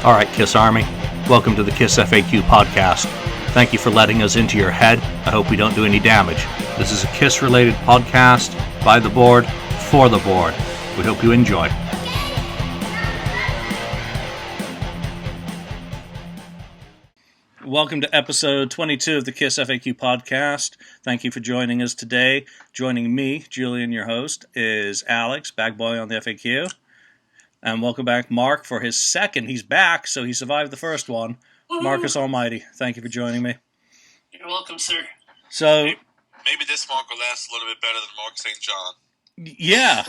All right, Kiss Army, welcome to the KissFAQ podcast. Thank you for letting us into your head. I hope we don't do any damage. This is a Kiss-related podcast by the board, for the board. We hope you enjoy. Welcome to episode 22 of the KissFAQ podcast. Thank you for joining us today. Joining me, Julian, your host, is Alex, BagBoy on the FAQ. And welcome back, Mark, for his second. He's back, so he survived the first one. Woo-hoo. Marcus Almighty, thank you for joining me. You're welcome, sir. So maybe this Mark will last a little bit better than Mark St. John. Yeah.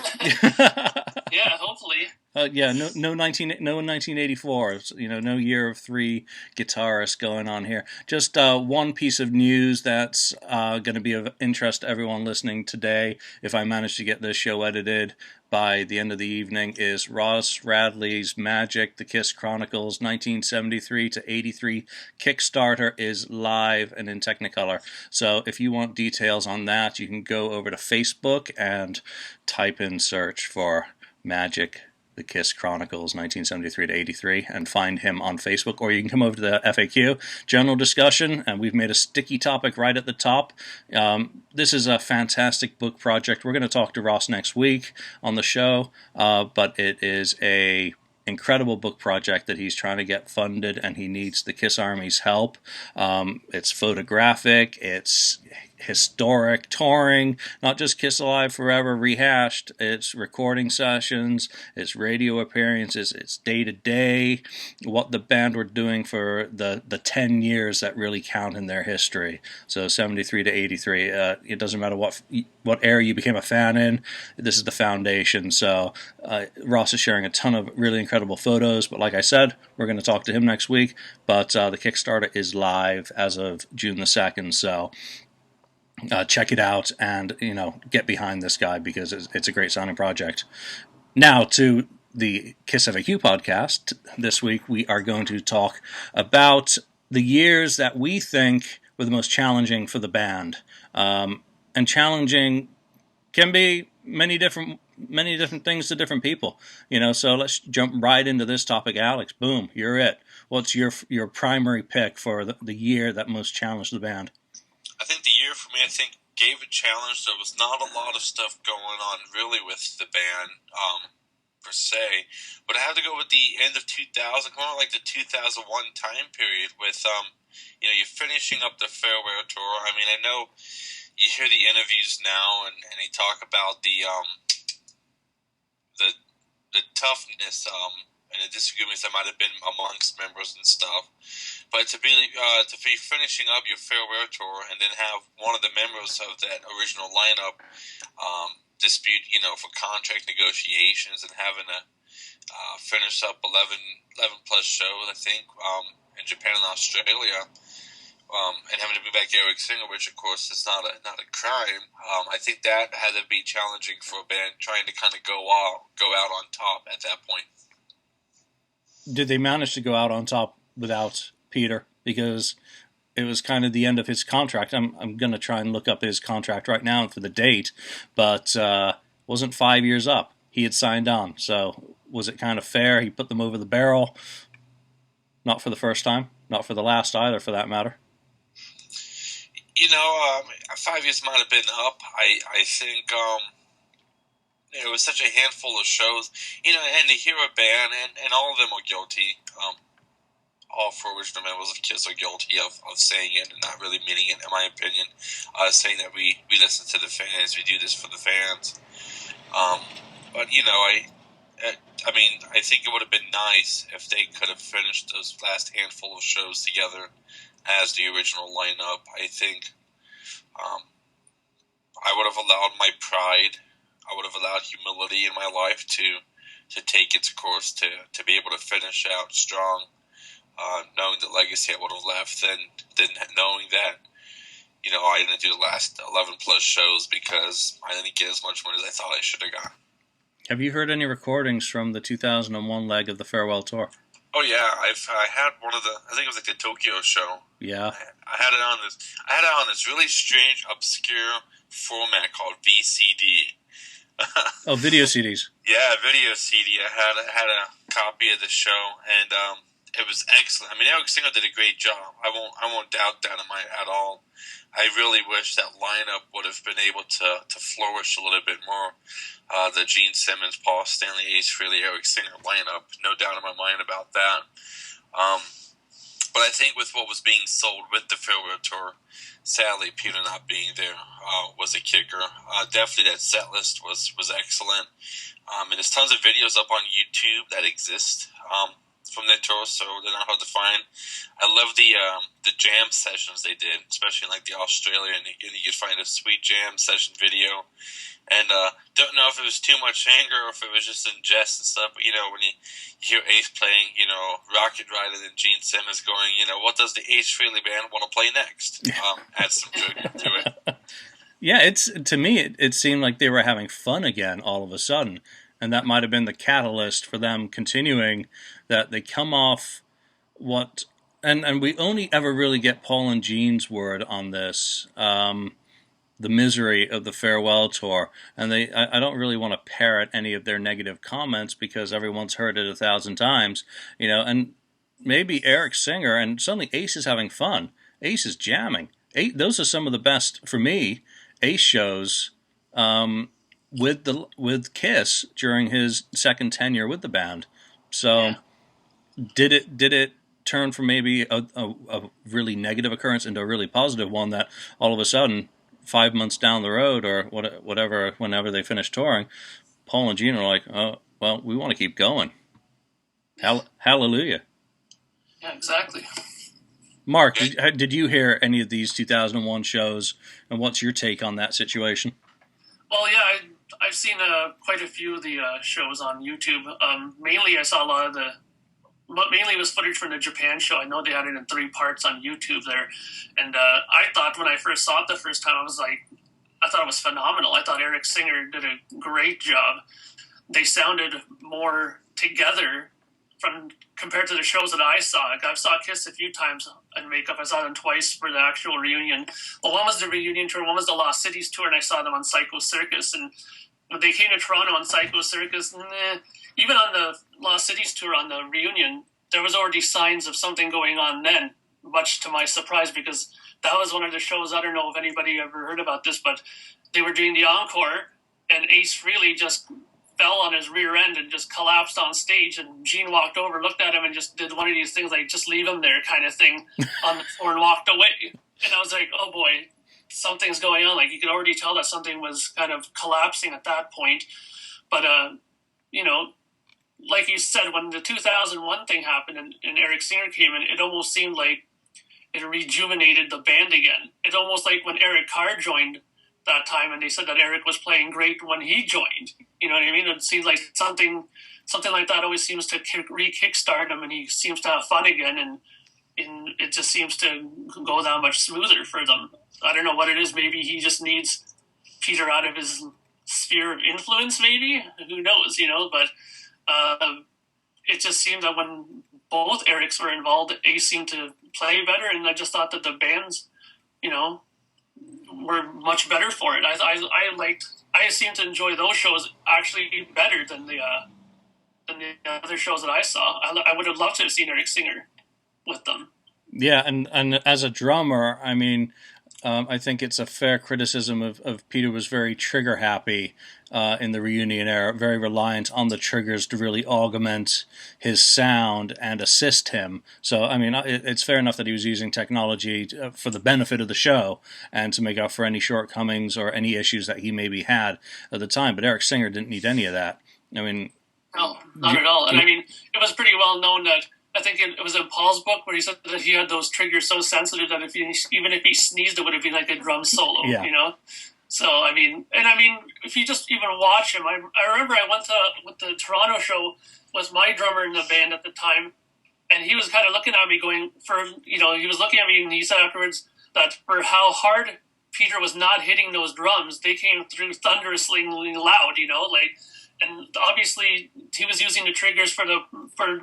Yeah, hopefully. No 1984. No year of three guitarists going on here. Just one piece of news that's going to be of interest to everyone listening today, if I manage to get this show edited by the end of the evening, is Ross Radley's Magic, The Kiss Chronicles 1973 to 83 Kickstarter is live and in Technicolor. So if you want details on that, you can go over to Facebook and type in search for Magic, The Kiss Chronicles 1973 to 83 and find him on Facebook, or you can come over to the FAQ general discussion, and we've made a sticky topic right at the top. This is a fantastic book project. We're going to talk to Ross next week on the show, but it is a incredible book project that he's trying to get funded, and he needs the Kiss Army's help. It's photographic, it's historic, touring, not just Kiss Alive Forever rehashed. It's recording sessions, it's radio appearances, it's day-to-day, what the band were doing for the 10 years that really count in their history. So 73 to 83, it doesn't matter what era you became a fan in, this is the foundation. So Ross is sharing a ton of really incredible photos, but like I said, we're going to talk to him next week. But the Kickstarter is live as of June the 2nd, so check it out and get behind this guy, because it's a great sounding project. Now to the KissFAQ podcast. This week we are going to talk about the years that we think were the most challenging for the band. And challenging can be many different things to different people. So let's jump right into this topic. Alex, boom, you're it. What's your primary pick for the year that most challenged the band? I think the year for me, gave a challenge. There was not a lot of stuff going on really with the band, per se. But I have to go with the end of 2000, kind of like the 2001 time period with, you're finishing up the farewell tour. I mean, I know you hear the interviews now and they talk about the toughness, and the disagreements that might have been amongst members and stuff. But to be finishing up your farewell tour and then have one of the members of that original lineup dispute, for contract negotiations, and having to finish up 11 plus shows, I think, in Japan and Australia, and having to bring back Eric Singer, which of course is not a crime. I think that had to be challenging for a band trying to kind of go out on top at that point. Did they manage to go out on top without Peter? Because it was kind of the end of his contract. I'm going to try and look up his contract right now for the date, but wasn't 5 years up. He had signed on. So was it kind of fair? He put them over the barrel. Not for the first time. Not for the last either, for that matter. 5 years might have been up. I think it was such a handful of shows, and to hear a band, and all of them are guilty. All four original members of KISS are guilty of saying it and not really meaning it, in my opinion. Saying that we listen to the fans, we do this for the fans. But, I think it would have been nice if they could have finished those last handful of shows together as the original lineup. I think I would have allowed my pride, I would have allowed humility in my life to take its course, to be able to finish out strong, knowing the legacy I would have left, and then knowing that, I didn't do the last 11 plus shows because I didn't get as much money as I thought I should have got. Have you heard any recordings from the 2001 leg of the farewell tour? Oh yeah, I had one of I think it was like the Tokyo show. Yeah. I had it on this really strange, obscure format called VCD. Video CDs. Yeah, video CD. I had a copy of the show, and it was excellent. I mean, Eric Singer did a great job. I won't doubt that at all. I really wish that lineup would have been able to flourish a little bit more. The Gene Simmons, Paul Stanley, Ace Frehley, Eric Singer lineup, no doubt in my mind about that. But I think with what was being sold with the farewell tour, sadly, Peter not being there was a kicker. Definitely that set list was excellent. And there's tons of videos up on YouTube that exist from that tour, so they're not hard to find. I love the jam sessions they did, especially in like the Australia, and you could find a sweet jam session video. And don't know if it was too much anger or if it was just in jest and stuff, but when you hear Ace playing, Rocket Ride, and then Gene Simmons going, what does the Ace Frehley band want to play next? Add some joke to it. Yeah, to me, it seemed like they were having fun again all of a sudden. And that might have been the catalyst for them continuing, that they come off and we only ever really get Paul and Gene's word on this, the misery of the farewell tour. And I don't really want to parrot any of their negative comments because everyone's heard it 1,000 times, and maybe Eric Singer, and suddenly Ace is having fun. Ace is jamming. Those are some of the best, for me, Ace shows, with Kiss during his second tenure with the band. So did it turn from maybe a really negative occurrence into a really positive one, that all of a sudden 5 months down the road or whatever, whenever they finish touring, Paul and Gene are like, oh, well, we want to keep going. Hallelujah. Yeah, exactly. Mark, did you hear any of these 2001 shows, and what's your take on that situation? Well, yeah, I've seen quite a few of the shows on YouTube. Mainly, I saw a lot of mainly it was footage from the Japan show. I know they had it in 3 parts on YouTube there. And I thought when I first saw it the first time, I thought it was phenomenal. I thought Eric Singer did a great job. They sounded more together compared to the shows that I saw. Like, I saw Kiss a few times in makeup. I saw them twice for the actual reunion. Well, one was the reunion tour, one was the Lost Cities tour, and I saw them on Psycho Circus. And when they came to Toronto on Psycho Circus, even on the Lost Cities tour on the reunion, there was already signs of something going on then, much to my surprise, because that was one of the shows, I don't know if anybody ever heard about this, but they were doing the encore, and Ace Frehley just fell on his rear end and just collapsed on stage, and Gene walked over, looked at him, and just did one of these things like, just leave him there kind of thing on the floor and walked away. And I was like, oh boy, something's going on. Like, you could already tell that something was kind of collapsing at that point. But, like you said, when the 2001 thing happened and Eric Singer came in, it almost seemed like it rejuvenated the band again. It's almost like when Eric Carr joined that time, and they said that Eric was playing great when he joined. You know what I mean? It seems like something like that always seems to re-kickstart him, and he seems to have fun again, and it just seems to go that much smoother for them. I don't know what it is. Maybe he just needs Peter out of his sphere of influence, maybe. Who knows, But it just seemed that when both Erics were involved, Ace seemed to play better, and I just thought that the bands, were much better for it. I seem to enjoy those shows actually better than the other shows that I saw. I would have loved to have seen Eric Singer with them. Yeah, and as a drummer, I mean, I think it's a fair criticism of Peter was very trigger happy in the reunion era, very reliant on the triggers to really augment his sound and assist him. So, I mean, it's fair enough that he was using technology for the benefit of the show and to make up for any shortcomings or any issues that he maybe had at the time. But Eric Singer didn't need any of that. I mean, no, not at all. And I mean, it was pretty well known that, I think it was in Paul's book where he said that he had those triggers so sensitive that even if he sneezed, it would have been like a drum solo, So, I mean, if you just even watch him, I remember I went with the Toronto show, was my drummer in the band at the time, and he was kind of looking at me going, he was looking at me and he said afterwards that for how hard Peter was not hitting those drums, they came through thunderously loud, and obviously he was using the triggers for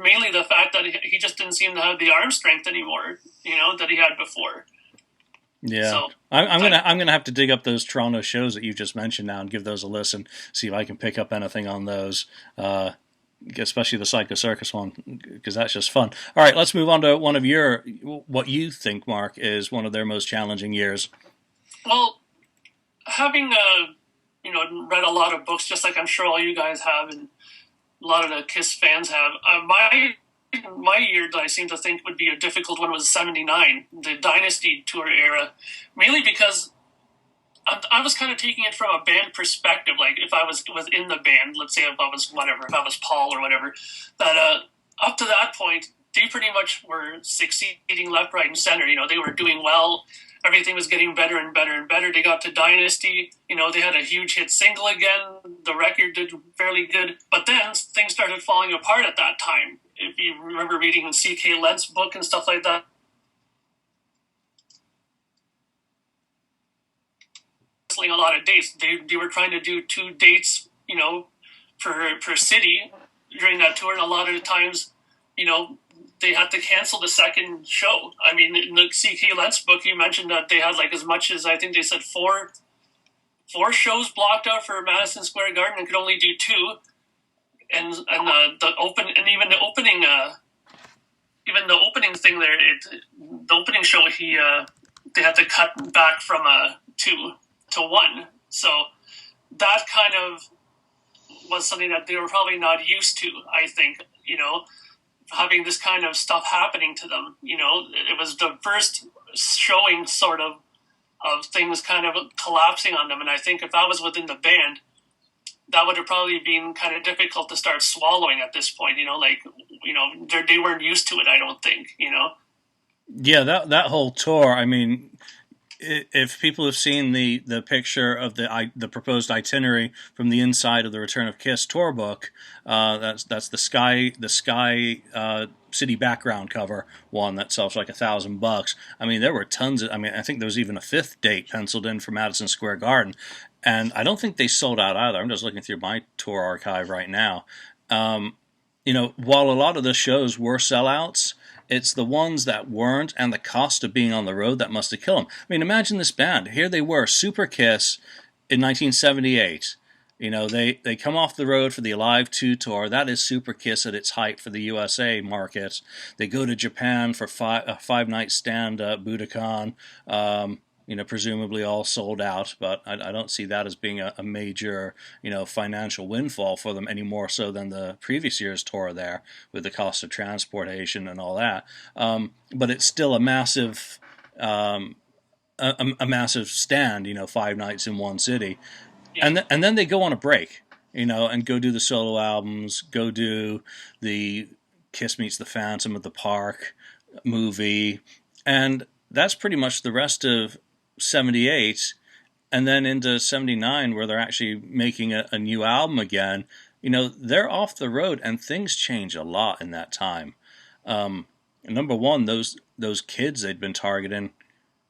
mainly the fact that he just didn't seem to have the arm strength anymore, that he had before. Yeah, so, I'm gonna have to dig up those Toronto shows that you just mentioned now and give those a listen, see if I can pick up anything on those. especially the Psycho Circus one, because that's just fun. All right, let's move on to one of what you think, Mark, is one of their most challenging years. Well, having read a lot of books, just like I'm sure all you guys have, and a lot of the Kiss fans have. My year that I seem to think would be a difficult one was '79, the Dynasty tour era, mainly because I was kind of taking it from a band perspective. Like if I was in the band, let's say if I was Paul or whatever, that up to that point they pretty much were succeeding left, right, and center. They were doing well. Everything was getting better and better and better. They got to Dynasty. They had a huge hit single again. The record did fairly good. But then things started falling apart at that time. If you remember reading C.K. Lent's book and stuff like that. A lot of dates. They were trying to do 2 dates, per city during that tour. And a lot of the times, they had to cancel the second show. I mean, in the C.K. Lentz book, he mentioned that they had like as much as, I think they said four shows blocked out for Madison Square Garden and could only do 2. And the opening thing there, the opening show, they had to cut back from 2 to 1. So that kind of was something that they were probably not used to, I think, having this kind of stuff happening to them. It was the first showing sort of things kind of collapsing on them. And I think if I was within the band, that would have probably been kind of difficult to start swallowing at this point. They weren't used to it, I don't think, Yeah, that whole tour, I mean, if people have seen the picture of the proposed itinerary from the inside of the Return of Kiss tour book, that's the Sky City background cover one that sells like $1,000. I mean, there were tons of. I mean, I think there was even a 5th date penciled in for Madison Square Garden, and I don't think they sold out either. I'm just looking through my tour archive right now. While a lot of the shows were sellouts, it's the ones that weren't and the cost of being on the road that must have killed them. I mean, imagine this band. Here they were, Super Kiss in 1978. They come off the road for the Alive 2 tour. That is Super Kiss at its height for the USA market. They go to Japan for a 5-night stand at Budokan. Presumably all sold out, but I don't see that as being a major, financial windfall for them any more so than the previous year's tour there with the cost of transportation and all that. But it's still a massive, a massive stand, 5 nights in one city. Yeah. And then they go on a break, and go do the solo albums, go do the Kiss Meets the Phantom at the Park movie, and that's pretty much the rest of 78, and then into 79 where they're actually making a new album again. They're off the road and things change a lot in that time. Number one, those kids they'd been targeting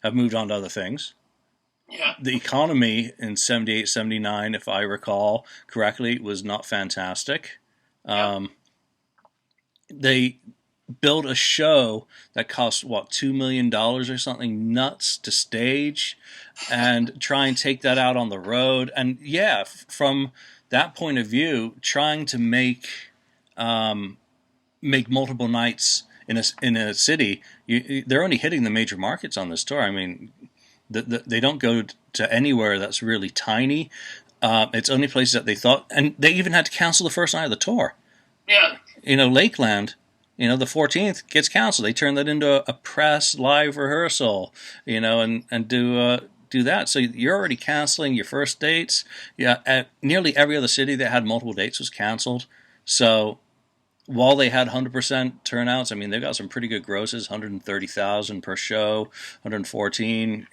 have moved on to other things. Yeah. The economy in 78, 79, if I recall correctly, was not fantastic. Yeah. They build a show that costs $2 million or something nuts to stage, and try and take that out on the road. And yeah, from that point of view, trying to make multiple nights in a city, they're only hitting the major markets on this tour. I mean, they don't go to anywhere that's really tiny. It's only places that they thought, and they even had to cancel the first night of the tour. Yeah, Lakeland. The 14th gets canceled. They turn that into a press live rehearsal, and do that. So you're already canceling your first dates. Yeah, at nearly every other city that had multiple dates was canceled. So while they had 100% turnouts, I mean, they've got some pretty good grosses, 130,000 per show, 114.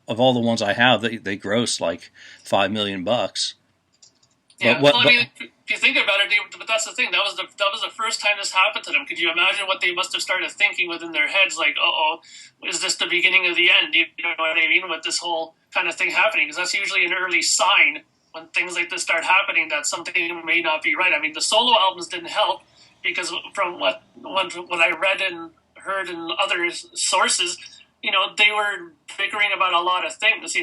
Of all the ones I have, they gross like $5 million. Yeah, if you think about it, but that's the thing. That was the first time this happened to them. Could you imagine what they must have started thinking within their heads? Like, is this the beginning of the end? You know what I mean? With this whole kind of thing happening, because that's usually an early sign when things like this start happening that something may not be right. I mean, the solo albums didn't help because from what I read and heard in other sources, they were bickering about a lot of things.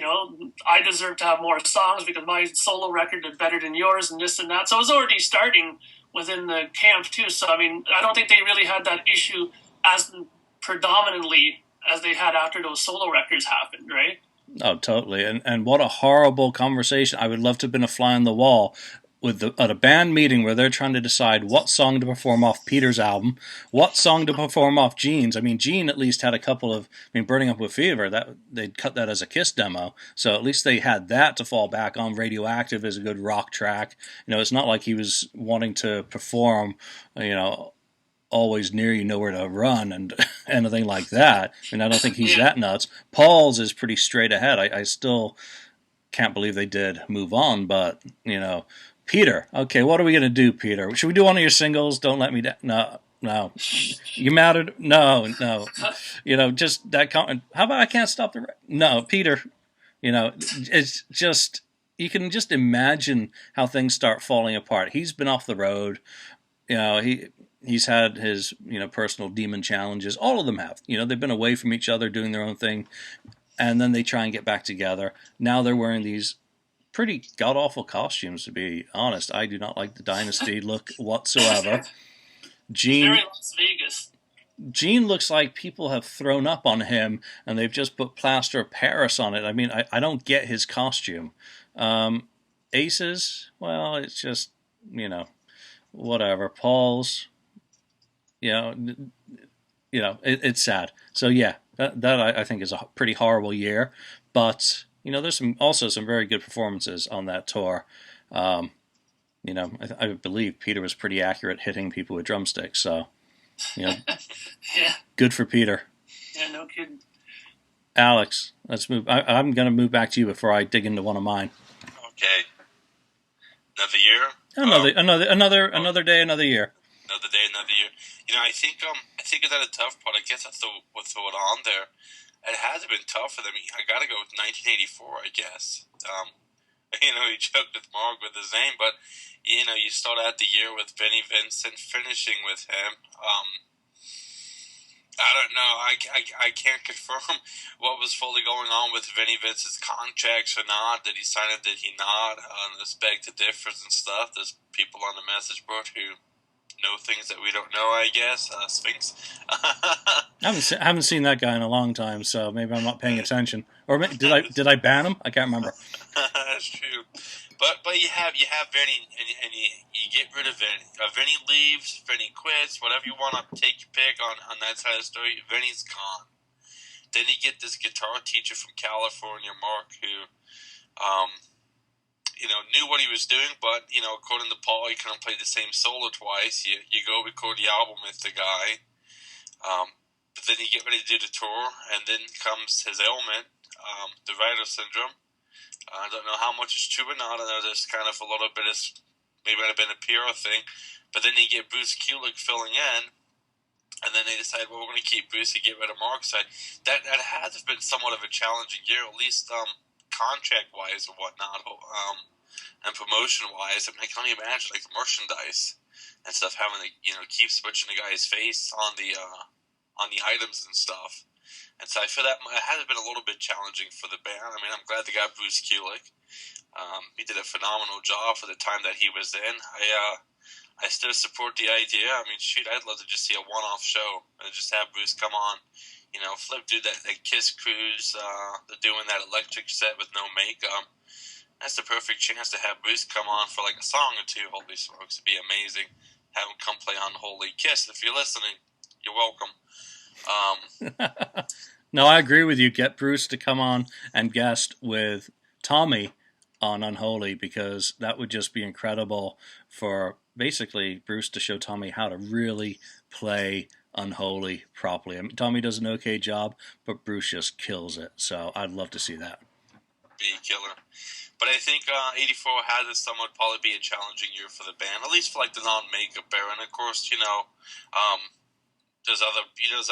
I deserve to have more songs because my solo record did better than yours and this and that. So it was already starting within the camp too. So I mean, I don't think they really had that issue as predominantly as they had after those solo records happened, right? Oh, totally. And what a horrible conversation. I would love to have been a fly on the wall at a band meeting where they're trying to decide what song to perform off Peter's album, what song to perform off Gene's. I mean, Gene at least had a couple of, Burning Up with Fever, that they'd cut that as a Kiss demo, so at least they had that to fall back on. Radioactive is a good rock track. It's not like he was wanting to perform, Always Near You, Nowhere to Run and anything like that. I don't think he's that nuts. Paul's is pretty straight ahead. I still can't believe they did Move On, but, Peter. Okay, what are we going to do, Peter? Should we do one of your singles, Don't Let Me Down? No. You mattered? No. Just that comment. How about I Can't Stop the... No, Peter, it's just... You can just imagine how things start falling apart. He's been off the road. He's had his, personal demon challenges. All of them have. They've been away from each other doing their own thing, and then they try and get back together. Now they're wearing these pretty god-awful costumes, to be honest. I do not like the Dynasty look whatsoever. Gene, very Las Vegas. Gene looks like people have thrown up on him, and they've just put plaster of Paris on it. I don't get his costume. Ace's, well, it's just, whatever. Paul's, it's sad. So yeah, that I think is a pretty horrible year. But there's also some very good performances on that tour. I believe Peter was pretty accurate hitting people with drumsticks. So, yeah, good for Peter. Yeah, no kidding. Alex, let's move. I'm going to move back to you before I dig into one of mine. Okay. Another year. Another day, another year. Another day, another year. I think that a tough part. I guess I would throw it on there. It had to have been tough for them. I got to go with 1984, I guess. He choked with Mark with his name, but you start out the year with Vinnie Vincent, finishing with him. I don't know. I can't confirm what was fully going on with Vinnie Vincent's contracts or not. Did he sign it? Did he not? This beg to differs and stuff. There's people on the message board who know things that we don't know, I guess. Sphinx. I haven't seen that guy in a long time, so maybe I'm not paying attention. Or did I ban him? I can't remember. That's true. But you have Vinny, and you get rid of Vinny. Vinny leaves, Vinny quits, whatever you want to take your pick on that side of the story. Vinny's gone. Then you get this guitar teacher from California, Mark, who knew what he was doing, but according to Paul, he couldn't play the same solo twice. You go record the album with the guy, but then you get ready to do the tour, and then comes his ailment, the writer syndrome. I don't know how much is true or not. I know there's kind of a little bit of, maybe it might have been a PR thing, but then you get Bruce Kulick filling in, and then they decide, well, we're going to keep Bruce and get rid of Mark. So that has been somewhat of a challenging year, at least contract-wise or whatnot, and promotion-wise. I can only imagine like the merchandise and stuff, having to keep switching the guy's face on the items and stuff. And so I feel that it has been a little bit challenging for the band. I'm glad they got Bruce Kulick. He did a phenomenal job for the time that he was in. I still support the idea. I'd love to just see a one-off show and just have Bruce come on. Flip do that Kiss cruise. They're doing that electric set with no makeup. That's the perfect chance to have Bruce come on for like a song or two. Holy smokes, it'd be amazing. Have him come play Unholy. Kiss, if you're listening, you're welcome. No, I agree with you. Get Bruce to come on and guest with Tommy on Unholy, because that would just be incredible for basically Bruce to show Tommy how to really play Unholy properly. Tommy does an okay job, but Bruce just kills it. So I'd love to see that. Be a killer. But I think 84 had this somewhat probably be a challenging year for the band, at least for like the non-makeup era. And of course, there's other years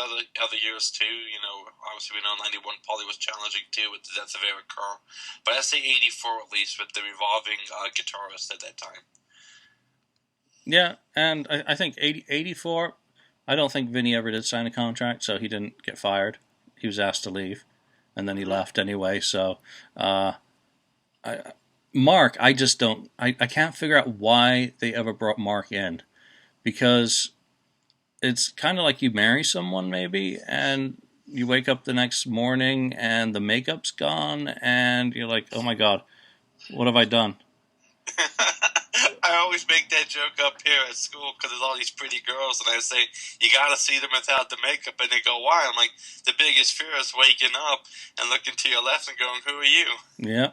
too. Obviously we know 91 probably was challenging too with the death of Eric Carr. But I say 84 at least with the revolving guitarist at that time. Yeah, and I think 84, I don't think Vinny ever did sign a contract, so he didn't get fired. He was asked to leave, and then he left anyway. So, Mark, I just don't. I can't figure out why they ever brought Mark in. because it's kind of like you marry someone maybe, and you wake up the next morning and the makeup's gone, and you're like, oh my God, what have I done? I always make that joke up here at school because there's all these pretty girls, and I say, you gotta see them without the makeup, and they go, why? I'm like, the biggest fear is waking up and looking to your left and going, who are you? Yeah.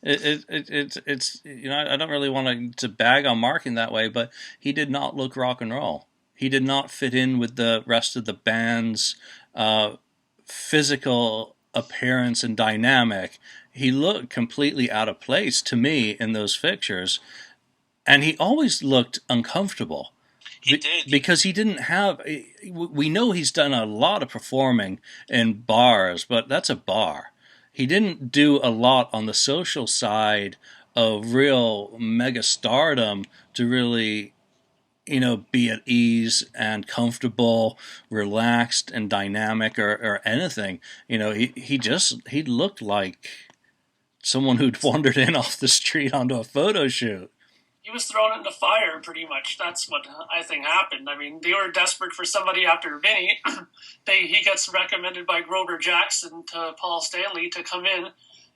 It's I don't really want to bag on Mark in that way, but he did not look rock and roll. He did not fit in with the rest of the band's physical appearance and dynamic. He looked completely out of place to me in those pictures, and he always looked uncomfortable. He did. Because he didn't have... We know he's done a lot of performing in bars, but that's a bar. He didn't do a lot on the social side of real mega stardom to really, be at ease and comfortable, relaxed and dynamic or anything. He looked like someone who'd wandered in off the street onto a photo shoot. He was thrown into fire, pretty much. That's what I think happened. I mean, they were desperate for somebody after Vinny. He gets recommended by Grover Jackson to Paul Stanley to come in.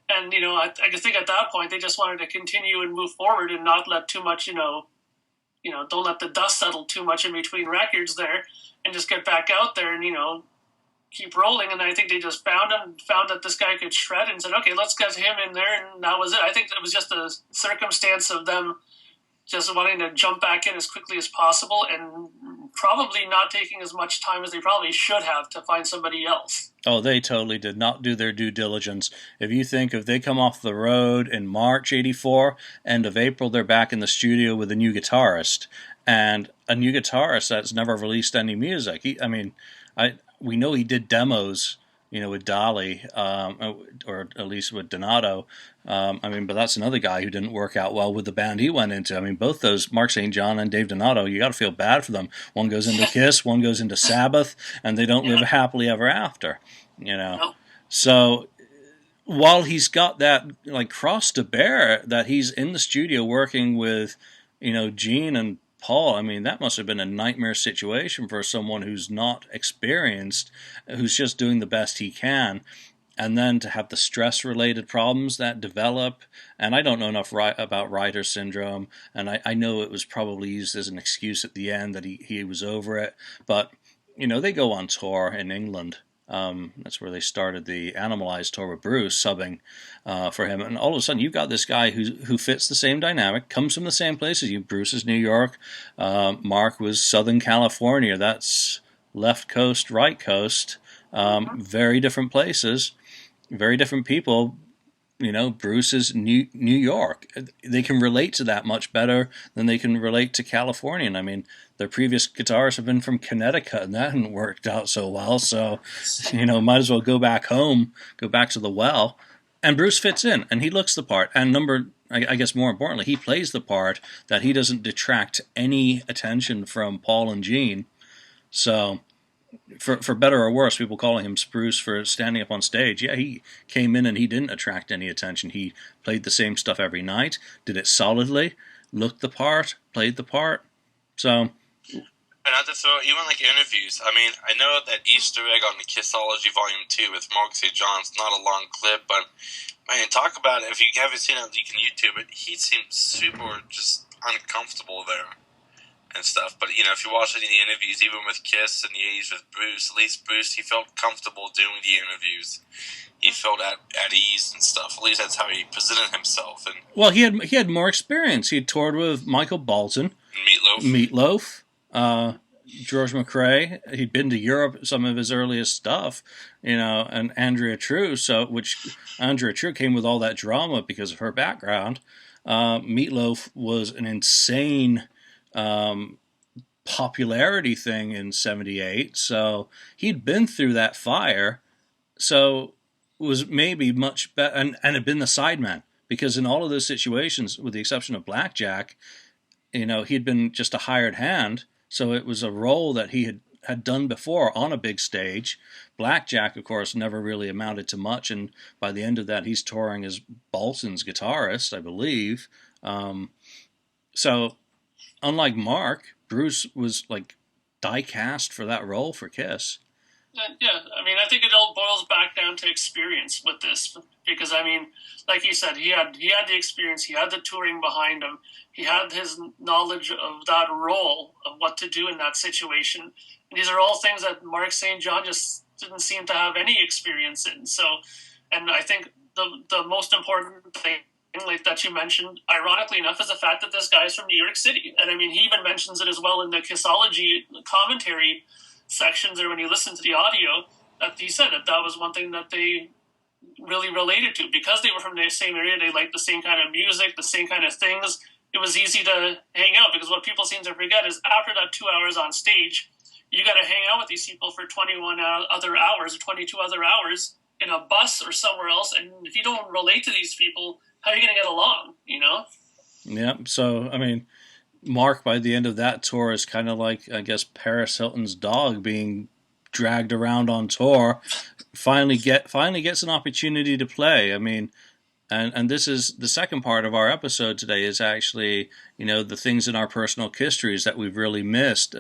And, I think at that point they just wanted to continue and move forward and not let too much, don't let the dust settle too much in between records there, and just get back out there and, keep rolling. And I think they just found that this guy could shred, and said, okay, let's get him in there. And that was it. I think it was just a circumstance of them just wanting to jump back in as quickly as possible, and probably not taking as much time as they probably should have to find somebody else. Oh, they totally did not do their due diligence. If they come off the road in March '84, end of April, they're back in the studio with a new guitarist, and a new guitarist that's never released any music. We know he did demos, with Dolly, or at least with Donato. But that's another guy who didn't work out well with the band he went into. Both those, Mark St. John and Dave Donato, you got to feel bad for them. One goes into Kiss, one goes into Sabbath, and they don't live happily ever after, No. So while he's got that cross to bear, that he's in the studio working with, Gene and Paul, that must have been a nightmare situation for someone who's not experienced, who's just doing the best he can. And then to have the stress-related problems that develop, and I don't know enough about writer syndrome, and I know it was probably used as an excuse at the end that he was over it, but, they go on tour in England. That's where they started the Animalized tour with Bruce, subbing for him. And all of a sudden, you've got this guy who fits the same dynamic, comes from the same place as you. Bruce is New York. Mark was Southern California. That's left coast, right coast. Very different places, very different people. Bruce is New York. They can relate to that much better than they can relate to Californian. Their previous guitarists have been from Connecticut, and that hadn't worked out so well. So, might as well go back home, go back to the well. And Bruce fits in, and he looks the part. And I guess more importantly, he plays the part that he doesn't detract any attention from Paul and Gene. So, for better or worse, people calling him Spruce for standing up on stage. Yeah, he came in and he didn't attract any attention. He played the same stuff every night, did it solidly, looked the part, played the part. So... And not to throw, even interviews, I know that Easter egg on the Kissology Volume 2 with Mark St. John's not a long clip, but, talk about it. If you haven't seen it, you can YouTube it. He seemed super just uncomfortable there and stuff. But, if you watch any of the interviews, even with Kiss in the 80s with Bruce, at least Bruce, he felt comfortable doing the interviews. He felt at ease and stuff. At least that's how he presented himself. And well, he had more experience. He had toured with Michael Bolton. Meatloaf. George McRae. He'd been to Europe, some of his earliest stuff, and Andrea True, which Andrea True came with all that drama because of her background. Meatloaf was an insane popularity thing in '78, so he'd been through that fire, so was maybe much better, and had been the sideman, because in all of those situations, with the exception of Blackjack, he'd been just a hired hand. So it was a role that he had done before on a big stage. Blackjack, of course, never really amounted to much, and by the end of that, he's touring as Bolton's guitarist, I believe. So unlike Mark, Bruce was like die cast for that role for Kiss. Yeah, I mean, I think it all boils back down to experience with this, because I mean, like he said, he had the experience, he had the touring behind him, he had his knowledge of that role of what to do in that situation. And these are all things that Mark St. John just didn't seem to have any experience in. So, and I think the most important thing, like that you mentioned, ironically enough, is the fact that this guy's from New York City, and I mean, he even mentions it as well in the Kissology commentary sections, or when you listen to the audio, that he said that was one thing that they really related to, because they were from the same area. They liked the same kind of music, the same kind of things. It was easy to hang out, because what people seem to forget is after that 2 hours on stage, you got to hang out with these people for 21 other hours or 22 other hours in a bus or somewhere else. And if you don't relate to these people, how are you going to get along, you know? Yeah, so, I mean, Mark, by the end of that tour, is kind of like, I guess, Paris Hilton's dog being dragged around on tour. Finally gets an opportunity to play. I mean, and this is the second part of our episode today, is actually, the things in our personal histories that we've really missed.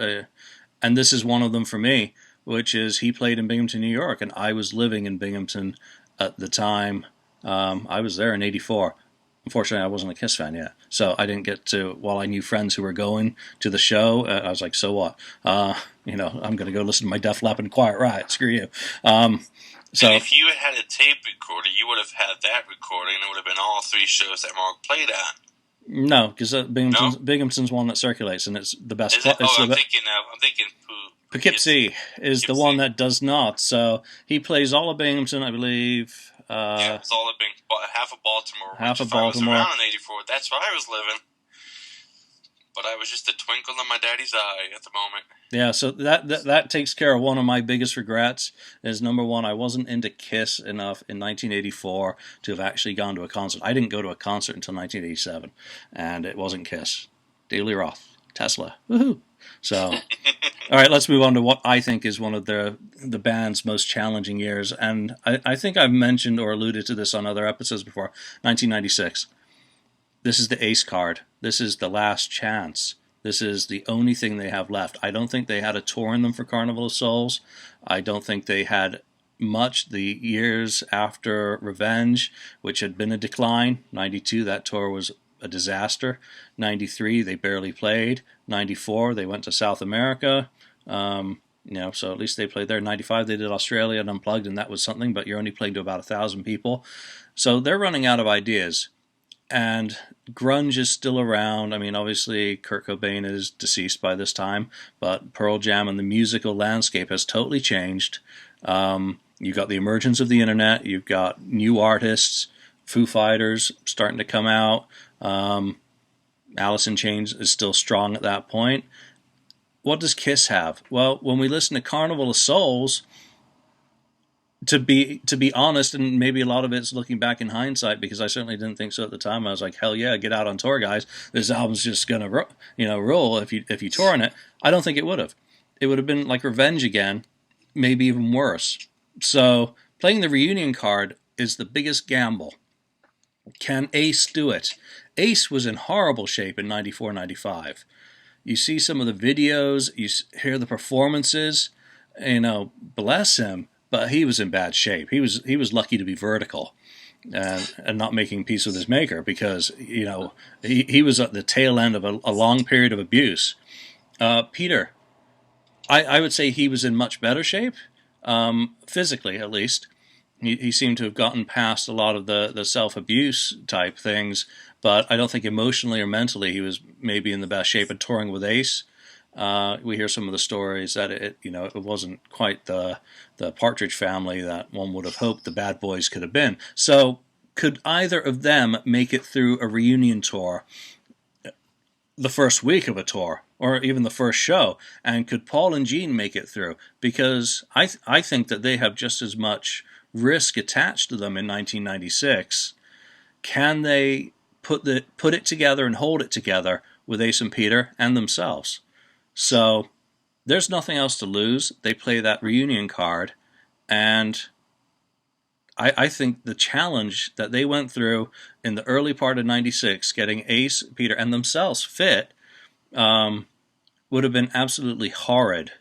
And this is one of them for me, which is he played in Binghamton, New York, and I was living in Binghamton at the time. I was there in '84. Unfortunately, I wasn't a Kiss fan yet, so I didn't get to. While I knew friends who were going to the show, I was like, "So what? I'm going to go listen to my Def Leppard and Quiet Riot. Screw you." So and if you had a tape recorder, you would have had that recording. It would have been all three shows that Mark played at. No, because Binghamton's one that circulates, and it's the best. I'm thinking Poughkeepsie is the one that does not. So he plays all of Binghamton, I believe. It's all of half of Baltimore. Half of Baltimore. I was around Baltimore. in '84. That's where I was living. But I was just a twinkle in my daddy's eye at the moment. Yeah, so that takes care of one of my biggest regrets. Is number one, I wasn't into Kiss enough in 1984 to have actually gone to a concert. I didn't go to a concert until 1987, and it wasn't Kiss. Daily Roth, Tesla, woohoo! So, all right, let's move on to what I think is one of the band's most challenging years, and I think I've mentioned or alluded to this on other episodes before. 1996. This is the ace card. This is the last chance. This is the only thing they have left. I don't think they had a tour in them for Carnival of Souls. I don't think they had much the years after Revenge, which had been a decline. 92, that tour was a disaster. 93, they barely played. 94, they went to South America. So at least they played there. 95, they did Australia and Unplugged, and that was something, but you're only playing to about 1,000 people. So they're running out of ideas. And grunge is still around. I mean, obviously, Kurt Cobain is deceased by this time, but Pearl Jam and the musical landscape has totally changed. You've got the emergence of the internet. You've got new artists, Foo Fighters starting to come out. Alice in Chains is still strong at that point. What does Kiss have? Well, when we listen to Carnival of Souls, to be honest, and maybe a lot of it's looking back in hindsight, because I certainly didn't think so at the time. I was like, hell yeah, get out on tour, guys. This album's just gonna roll if you tour on it. I don't think it would have. It would have been like Revenge again, maybe even worse. So playing the reunion card is the biggest gamble. Can Ace do it? Ace was in horrible shape in 94, 95. You see some of the videos, you hear the performances, bless him. But he was in bad shape. He was lucky to be vertical and not making peace with his maker, because he was at the tail end of a long period of abuse. Peter, I would say he was in much better shape, physically at least. He seemed to have gotten past a lot of the self-abuse type things, but I don't think emotionally or mentally he was maybe in the best shape. And touring with Ace, we hear some of the stories that it wasn't quite the Partridge Family that one would have hoped the BagBoys could have been. So could either of them make it through a reunion tour the first week of a tour, or even the first show? And could Paul and Gene make it through? Because I think that they have just as much risk attached to them in 1996. Can they put it together and hold it together with Ace and Peter and themselves? So there's nothing else to lose. They play that reunion card, and I think the challenge that they went through in the early part of 96, getting Ace, Peter, and themselves fit, would have been absolutely horrid.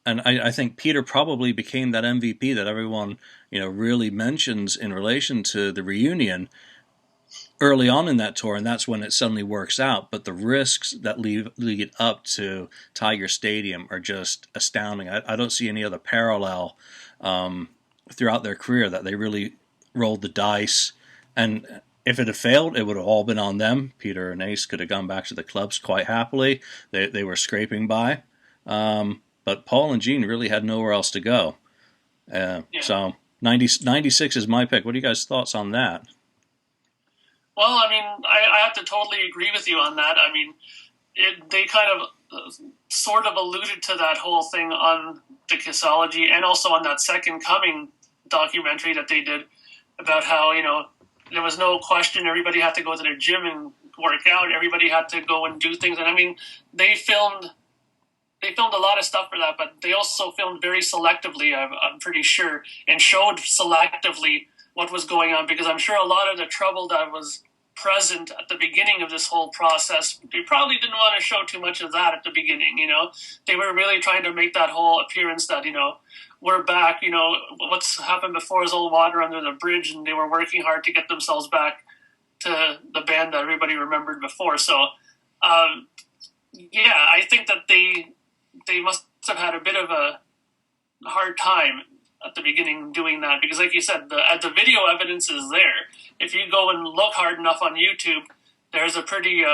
And I think Peter probably became that MVP that everyone, really mentions in relation to the reunion early on in that tour, and that's when it suddenly works out. But the risks that lead up to Tiger Stadium are just astounding. I don't see any other parallel throughout their career that they really rolled the dice. And if it had failed, it would have all been on them. Peter and Ace could have gone back to the clubs quite happily. They were scraping by. But Paul and Gene really had nowhere else to go. So 96 is my pick. What are you guys' thoughts on that? Well, I mean, I have to totally agree with you on that. I mean, they kind of sort of alluded to that whole thing on the Kissology and also on that Second Coming documentary that they did about how, there was no question everybody had to go to the gym and work out. Everybody had to go and do things. And I mean, they filmed a lot of stuff for that, but they also filmed very selectively, I'm pretty sure, and showed selectively what was going on, because I'm sure a lot of the trouble that was present at the beginning of this whole process, they probably didn't want to show too much of that at the beginning, They were really trying to make that whole appearance that, we're back, what's happened before is old water under the bridge, and they were working hard to get themselves back to the band that everybody remembered before. So, I think that they must have had a bit of a hard time at the beginning doing that, because like you said, the video evidence is there. If you go and look hard enough on YouTube, there's a pretty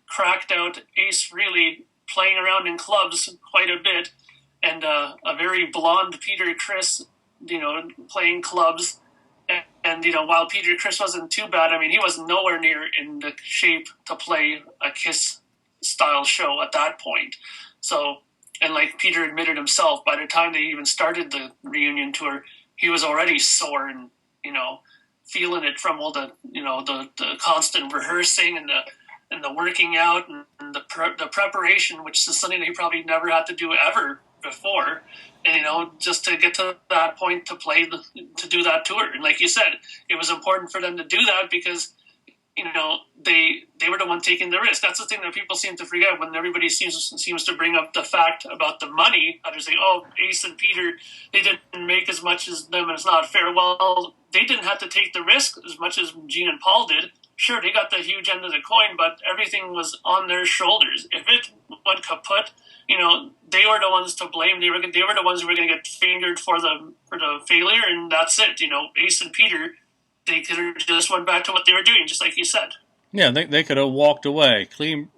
cracked out Ace Frehley playing around in clubs quite a bit, and a very blonde Peter Criss, playing clubs. And while Peter Criss wasn't too bad, I mean, he was nowhere near in the shape to play a Kiss style show at that point. So, and like Peter admitted himself, by the time they even started the reunion tour, he was already sore and, feeling it from all the constant rehearsing and the working out and the preparation, which is something that he probably never had to do ever before. And, just to get to that point to to do that tour. And like you said, it was important for them to do that because, they were the one taking the risk. That's the thing that people seem to forget when everybody seems to bring up the fact about the money. I just say, oh, Ace and Peter, they didn't make as much as them, and it's not fair. Well, they didn't have to take the risk as much as Gene and Paul did. Sure, they got the huge end of the coin, but everything was on their shoulders. If it went kaput, they were the ones to blame. They were the ones who were going to get fingered for the failure, and that's it. Ace and Peter, they could have just went back to what they were doing, just like you said. Yeah, they could have walked away. Clean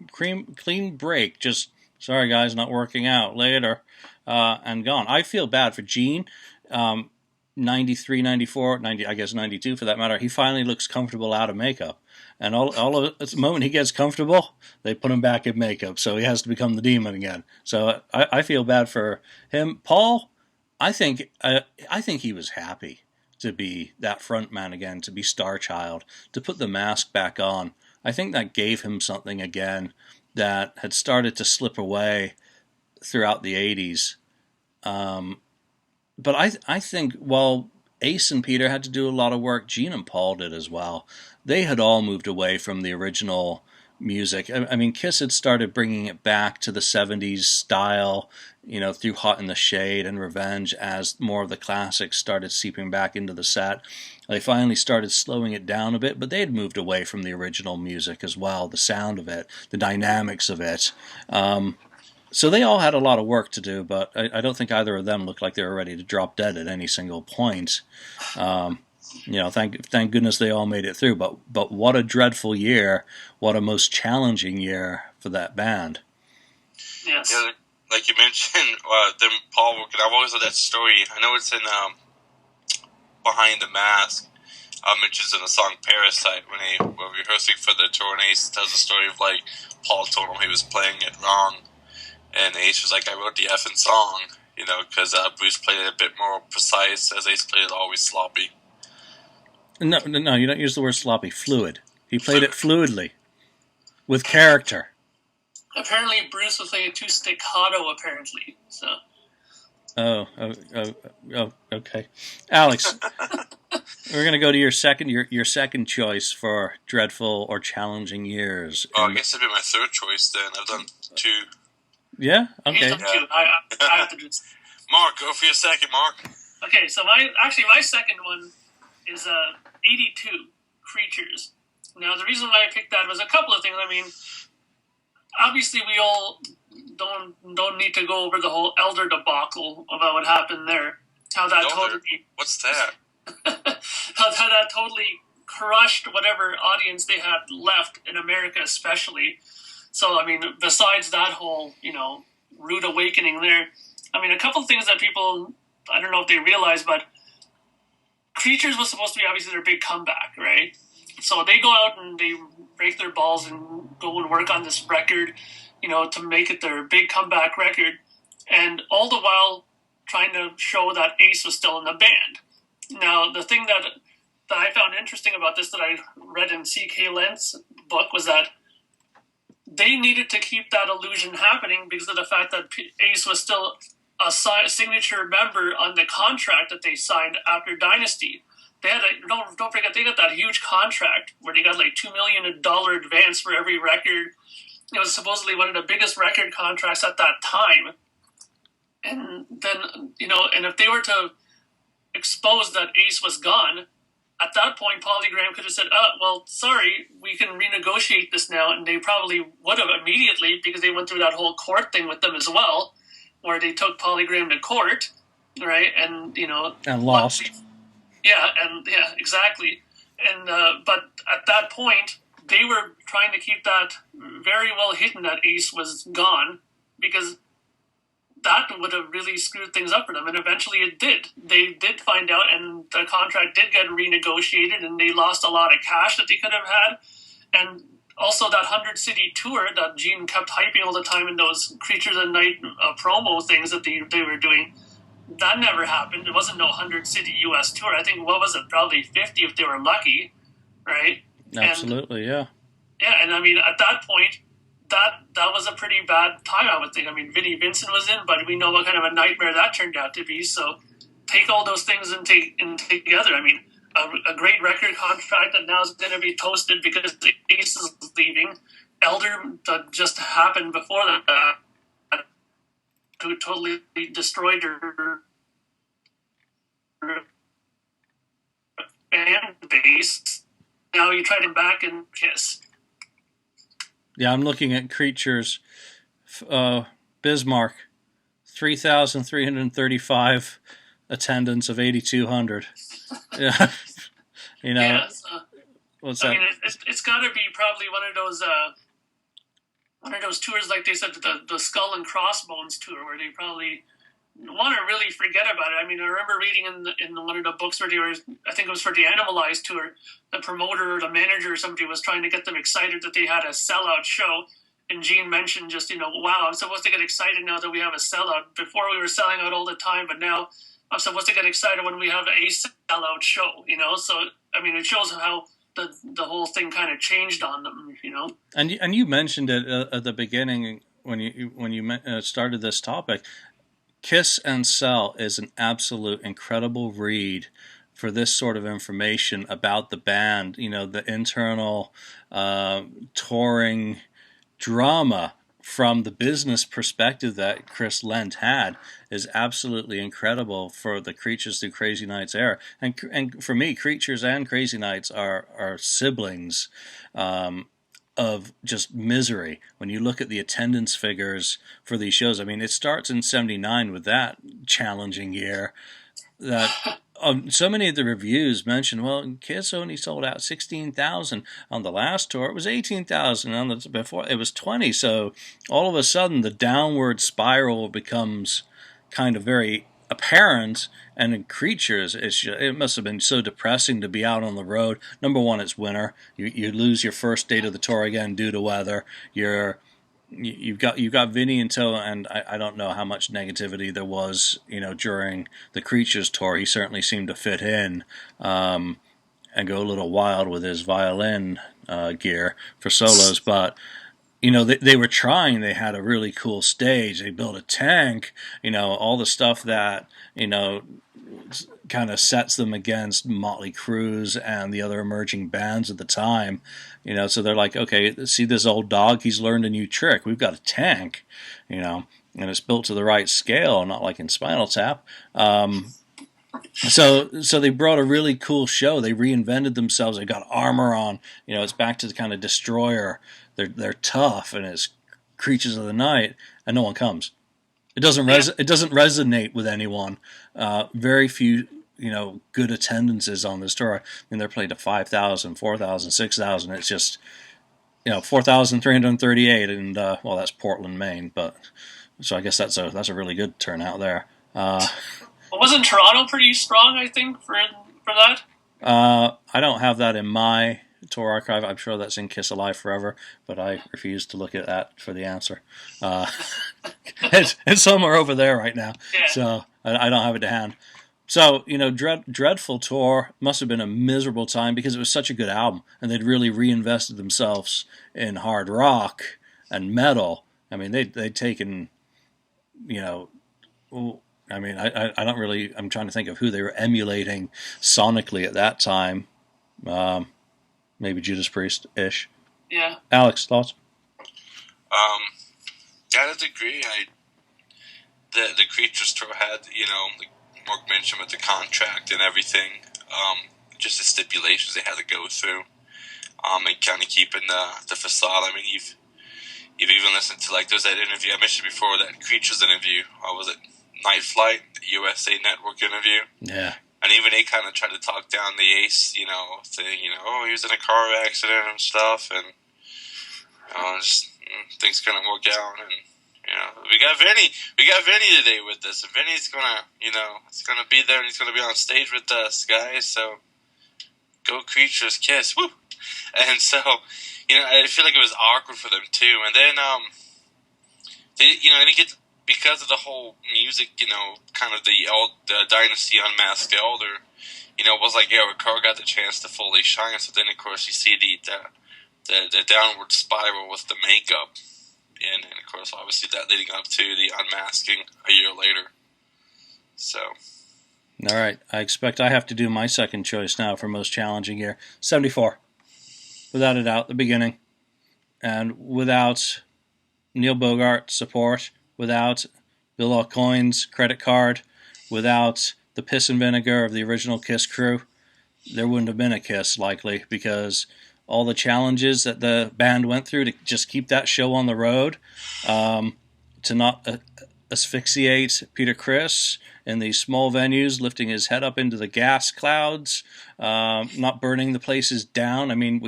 break. Just, sorry guys, not working out. Later, and gone. I feel bad for Gene. 93, 94, 90, I guess 92 for that matter. He finally looks comfortable out of makeup. And all of the moment he gets comfortable, they put him back in makeup. So he has to become the demon again. So I feel bad for him. Paul, I think he was happy to be that front man again, to be Star Child, to put the mask back on. I think that gave him something again that had started to slip away throughout the 80s. But I think while Ace and Peter had to do a lot of work, Gene and Paul did as well. They had all moved away from the original music. I mean, Kiss had started bringing it back to the 70s style, through Hot in the Shade and Revenge, as more of the classics started seeping back into the set. They finally started slowing it down a bit, but they had moved away from the original music as well, the sound of it, the dynamics of it. So they all had a lot of work to do, but I don't think either of them looked like they were ready to drop dead at any single point. Thank goodness they all made it through. But what a dreadful year! What a most challenging year for that band. Yes. Yeah, like you mentioned, them Paul working. I've always heard that story. I know it's in Behind the Mask. Mentions in the song Parasite when they were rehearsing for the tour, and Ace tells the story of like Paul told him he was playing it wrong. And Ace was like, I wrote the effing song, because Bruce played it a bit more precise, as Ace played it always sloppy. No, you don't use the word sloppy. Fluid. He played it fluidly, with character. Apparently, Bruce was playing too staccato, apparently, so... Oh, okay. Alex, We're gonna go to your second choice for dreadful or challenging years. Oh, I guess it'd be my third choice then. I've done two. Yeah. Okay. I have to do this. Mark, go for your second, Mark. Okay, so my second one is 82 Creatures. Now, the reason why I picked that was a couple of things. I mean, obviously, we all don't need to go over the whole Elder debacle about what happened there. How that totally... What's that? how that totally crushed whatever audience they had left in America, especially. So, I mean, besides that whole, rude awakening there, I mean, a couple of things that people, I don't know if they realize, but Creatures was supposed to be obviously their big comeback, right? So they go out and they break their balls and go and work on this record, to make it their big comeback record. And all the while trying to show that Ace was still in the band. Now, the thing that I found interesting about this that I read in C.K. Lent's book was that they needed to keep that illusion happening because of the fact that Ace was still a signature member on the contract that they signed after Dynasty. They had don't forget, they got that huge contract where they got like $2 million advance for every record. It was supposedly one of the biggest record contracts at that time. And then, and if they were to expose that Ace was gone, at that point, Polygram could have said, well, sorry, we can renegotiate this now. And they probably would have immediately, because they went through that whole court thing with them as well, where they took Polygram to court, right? And, and lost. Yeah, exactly. And but at that point, they were trying to keep that very well hidden that Ace was gone, because that would have really screwed things up for them. And eventually it did. They did find out, and the contract did get renegotiated, and they lost a lot of cash that they could have had. And also that 100-city tour that Gene kept hyping all the time in those Creatures at Night promo things that they were doing, that never happened. It wasn't no 100-city U.S. tour. I think, what was it, probably 50 if they were lucky, right? Absolutely, yeah. Yeah, and I mean, at that point, that was a pretty bad time, I would think. I mean, Vinnie Vincent was in, but we know what kind of a nightmare that turned out to be. So take all those things and take together. I mean, a great record contract that now is going to be toasted because the Ace is leaving. Elder, that just happened before that, who totally destroyed her fan base. Now you try to back and Kiss. Yeah, I'm looking at Creatures. Bismarck, 3,335 attendance of 8,200. Yeah, Yeah, what's that? I mean, it's got to be probably one of those tours, like they said, the Skull and Crossbones tour, where they probably want to really forget about it. I mean, I remember reading in one of the books where they were, I think it was for the Animalized tour, the promoter or the manager or somebody was trying to get them excited that they had a sellout show. And Gene mentioned just, wow, I'm supposed to get excited now that we have a sellout. Before we were selling out all the time, but now I'm supposed to get excited when we have a sellout show, So, I mean, it shows how the whole thing kind of changed on them, And you mentioned it at the beginning when you started this topic. Kiss and Sell is an absolute incredible read for this sort of information about the band. The internal touring drama from the business perspective that Chris Lent had is absolutely incredible for the Creatures Through Crazy Nights era. And for me, Creatures and Crazy Nights are siblings of just misery. When you look at the attendance figures for these shows, I mean, it starts in 79 with that challenging year that so many of the reviews mentioned, well, Kiss only sold out 16,000. On the last tour, it was 18,000. On the before, it was 20. So all of a sudden, the downward spiral becomes kind of very apparent. And in Creatures, it must have been so depressing to be out on the road. Number one, it's winter. You lose your first date of the tour again due to weather. You've got Vinny in tow, and I don't know how much negativity there was, during the Creatures tour. He certainly seemed to fit in and go a little wild with his violin gear for solos, but they were trying. They had a really cool stage. They built a tank. All the stuff that kind kind of sets them against Motley Crue's and the other emerging bands at the time. So they're like, okay, see this old dog? He's learned a new trick. We've got a tank, and it's built to the right scale, not like in Spinal Tap. So they brought a really cool show. They reinvented themselves. They got armor on. It's back to the kind of Destroyer. They're tough, and it's Creatures of the Night, and no one comes. It doesn't resonate with anyone. Very few, good attendances on this tour. I mean, they're played to 5,000, 4,000, 6,000. It's just, 4,338, and well, that's Portland, Maine. But so I guess that's a really good turnout there. Wasn't Toronto pretty strong? I think for that. I don't have that in my tour archive. I'm sure that's in Kiss Alive Forever, but I refuse to look at that for the answer. It's somewhere over there right now, so I don't have it to hand. So, Dreadful Tour must have been a miserable time because it was such a good album, and they'd really reinvested themselves in hard rock and metal. I mean, they'd taken, I mean, I don't really, I'm trying to think of who they were emulating sonically at that time. Maybe Judas Priest-ish. Yeah. Alex, thoughts? Yeah, I'd agree. The Creatures tour had, like Mark mentioned with the contract and everything, just the stipulations they had to go through, and kind of keeping the facade. I mean, you've even listened to, like, there's that interview I mentioned before, that Creatures interview. Was it Night Flight, the USA Network interview? Yeah. And even they kind of tried to talk down the Ace, saying, he was in a car accident and stuff, and just things couldn't work out. And we got Vinny today with us, and Vinny's gonna, he's gonna be there, and he's gonna be on stage with us, guys. So go Creatures, Kiss, woo! And so, I feel like it was awkward for them too. And then, they get. Because of the whole music, kind of the Dynasty Unmasked Elder, was like, Eric Carr got the chance to fully shine. So then, of course, you see the downward spiral with the makeup, and of course, obviously, that leading up to the unmasking a year later. So, all right, I expect I have to do my second choice now for most challenging year. 74, without a doubt, the beginning, and without Neil Bogart's support. Without Bill Aucoin's credit card, without the piss and vinegar of the original Kiss crew, there wouldn't have been a Kiss, likely, because all the challenges that the band went through to just keep that show on the road, to not asphyxiate Peter Criss in these small venues, lifting his head up into the gas clouds, not burning the places down. I mean,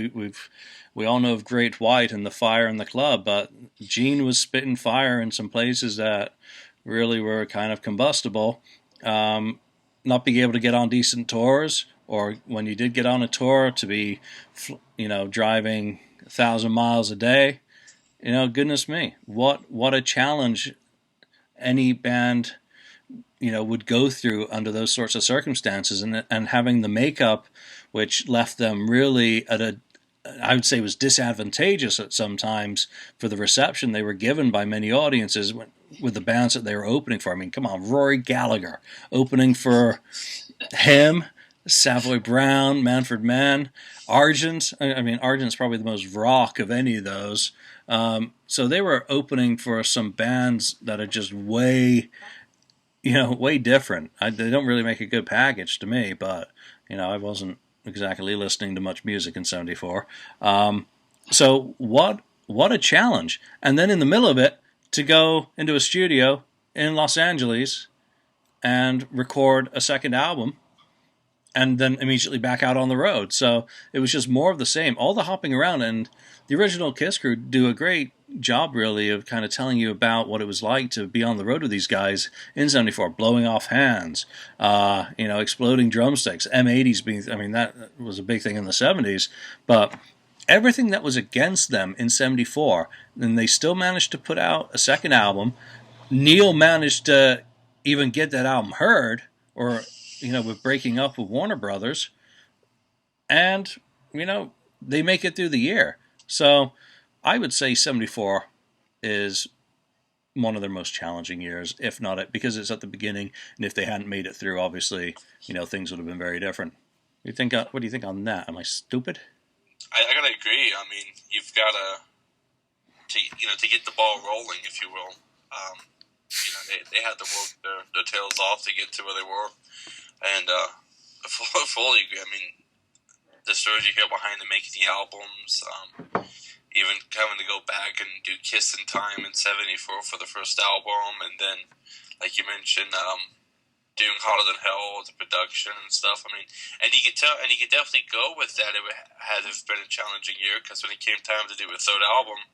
we all know of Great White and the fire in the club, but Gene was spitting fire in some places that really were kind of combustible. Not being able to get on decent tours, or when you did get on a tour, to be, driving 1,000 miles a day. Goodness me, what a challenge any band, would go through under those sorts of circumstances, and having the makeup, which left them really at I would say was disadvantageous at some times for the reception they were given by many audiences with the bands that they were opening for. I mean, come on, Rory Gallagher opening for him, Savoy Brown, Manfred Mann, Argent. I mean, Argent's probably the most rock of any of those. So they were opening for some bands that are just way different. They don't really make a good package to me, but, I wasn't exactly listening to much music in 74. So what a challenge. And then in the middle of it, to go into a studio in Los Angeles and record a second album and then immediately back out on the road. So it was just more of the same, all the hopping around. And the original Kiss crew do a great job, really, of kind of telling you about what it was like to be on the road with these guys in 74, blowing off hands, exploding drumsticks, M80s being, that was a big thing in the 70s, but everything that was against them in 74, and they still managed to put out a second album. Neil managed to even get that album heard, or, with breaking up with Warner Brothers, and, they make it through the year. So I would say 74 is one of their most challenging years, if not it, because it's at the beginning, and if they hadn't made it through, obviously, things would have been very different. What do you think on that? Am I stupid? I gotta agree. I mean, you've gotta to get the ball rolling, if you will. They had to work their tails off to get to where they were, and I fully agree. I mean, the stories you hear behind them making the albums, even having to go back and do Kiss in Time in '74 for the first album, and then, like you mentioned, doing Hotter Than Hell with the production and stuff. I mean, and you could tell, and you could definitely go with that. It had been a challenging year because when it came time to do a third album,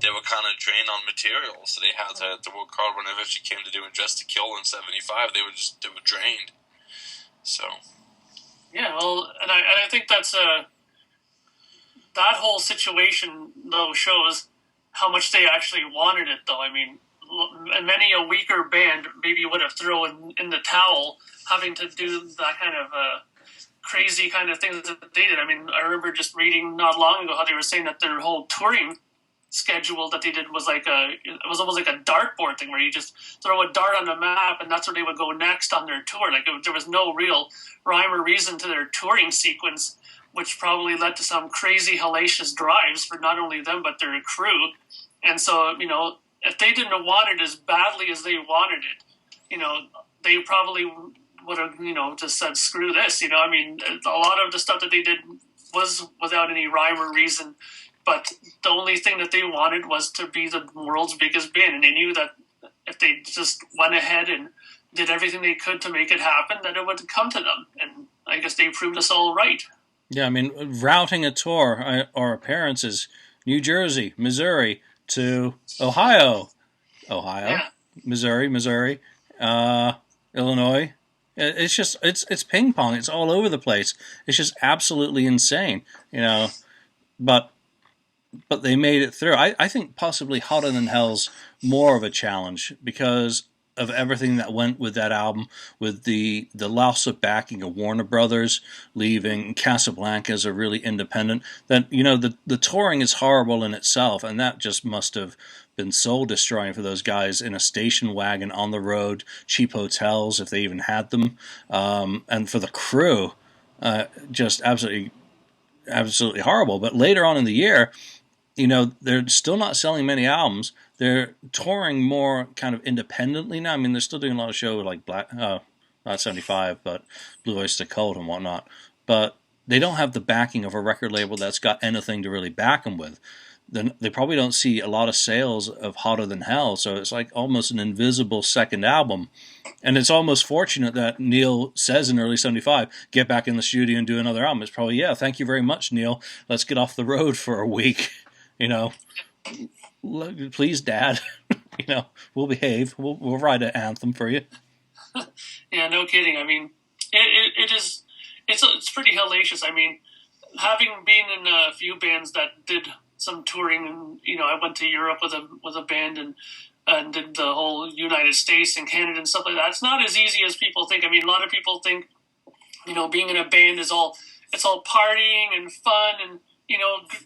they were kind of drained on material, so they had to work hard when it eventually came to doing Dress to Kill in '75. They were drained. So. Yeah, well, and I think that's that whole situation though shows how much they actually wanted it. Though, I mean, many a weaker band maybe would have thrown in the towel, having to do that kind of crazy kind of things that they did. I mean, I remember just reading not long ago how they were saying that their whole touring schedule that they did was it was almost like a dartboard thing where you just throw a dart on the map and that's where they would go next on their tour. There was no real rhyme or reason to their touring sequence, which probably led to some crazy hellacious drives for not only them but their crew. And so, if they didn't want it as badly as they wanted it, they probably would have, just said, screw this. I mean, a lot of the stuff that they did was without any rhyme or reason. But the only thing that they wanted was to be the world's biggest band. And they knew that if they just went ahead and did everything they could to make it happen, that it would come to them. And I guess they proved us all right. Yeah, I mean, routing a tour, our appearances, New Jersey, Missouri to Ohio, yeah. Missouri, Illinois. It's just, it's ping pong. It's all over the place. It's just absolutely insane, but they made it through. I think possibly Hotter Than Hell's more of a challenge because of everything that went with that album, with the loss of backing of Warner Brothers, leaving Casablanca as a really independent. That the touring is horrible in itself, and that just must have been soul destroying for those guys in a station wagon on the road, cheap hotels if they even had them, and for the crew, just absolutely horrible. But later on in the year, they're still not selling many albums. They're touring more kind of independently now. I mean, they're still doing a lot of shows like not 75, but Blue Oyster Cult and whatnot. But they don't have the backing of a record label that's got anything to really back them with. Then they probably don't see a lot of sales of Hotter Than Hell, so it's like almost an invisible second album. And it's almost fortunate that Neil says in early '75, get back in the studio and do another album. It's probably, yeah, thank you very much, Neil. Let's get off the road for a week. Please, Dad. We'll behave. We'll write an anthem for you. Yeah, no kidding. I mean, it's pretty hellacious. I mean, having been in a few bands that did some touring, and I went to Europe with a band and did the whole United States and Canada and stuff like that. It's not as easy as people think. I mean, a lot of people think, being in a band is all partying and fun and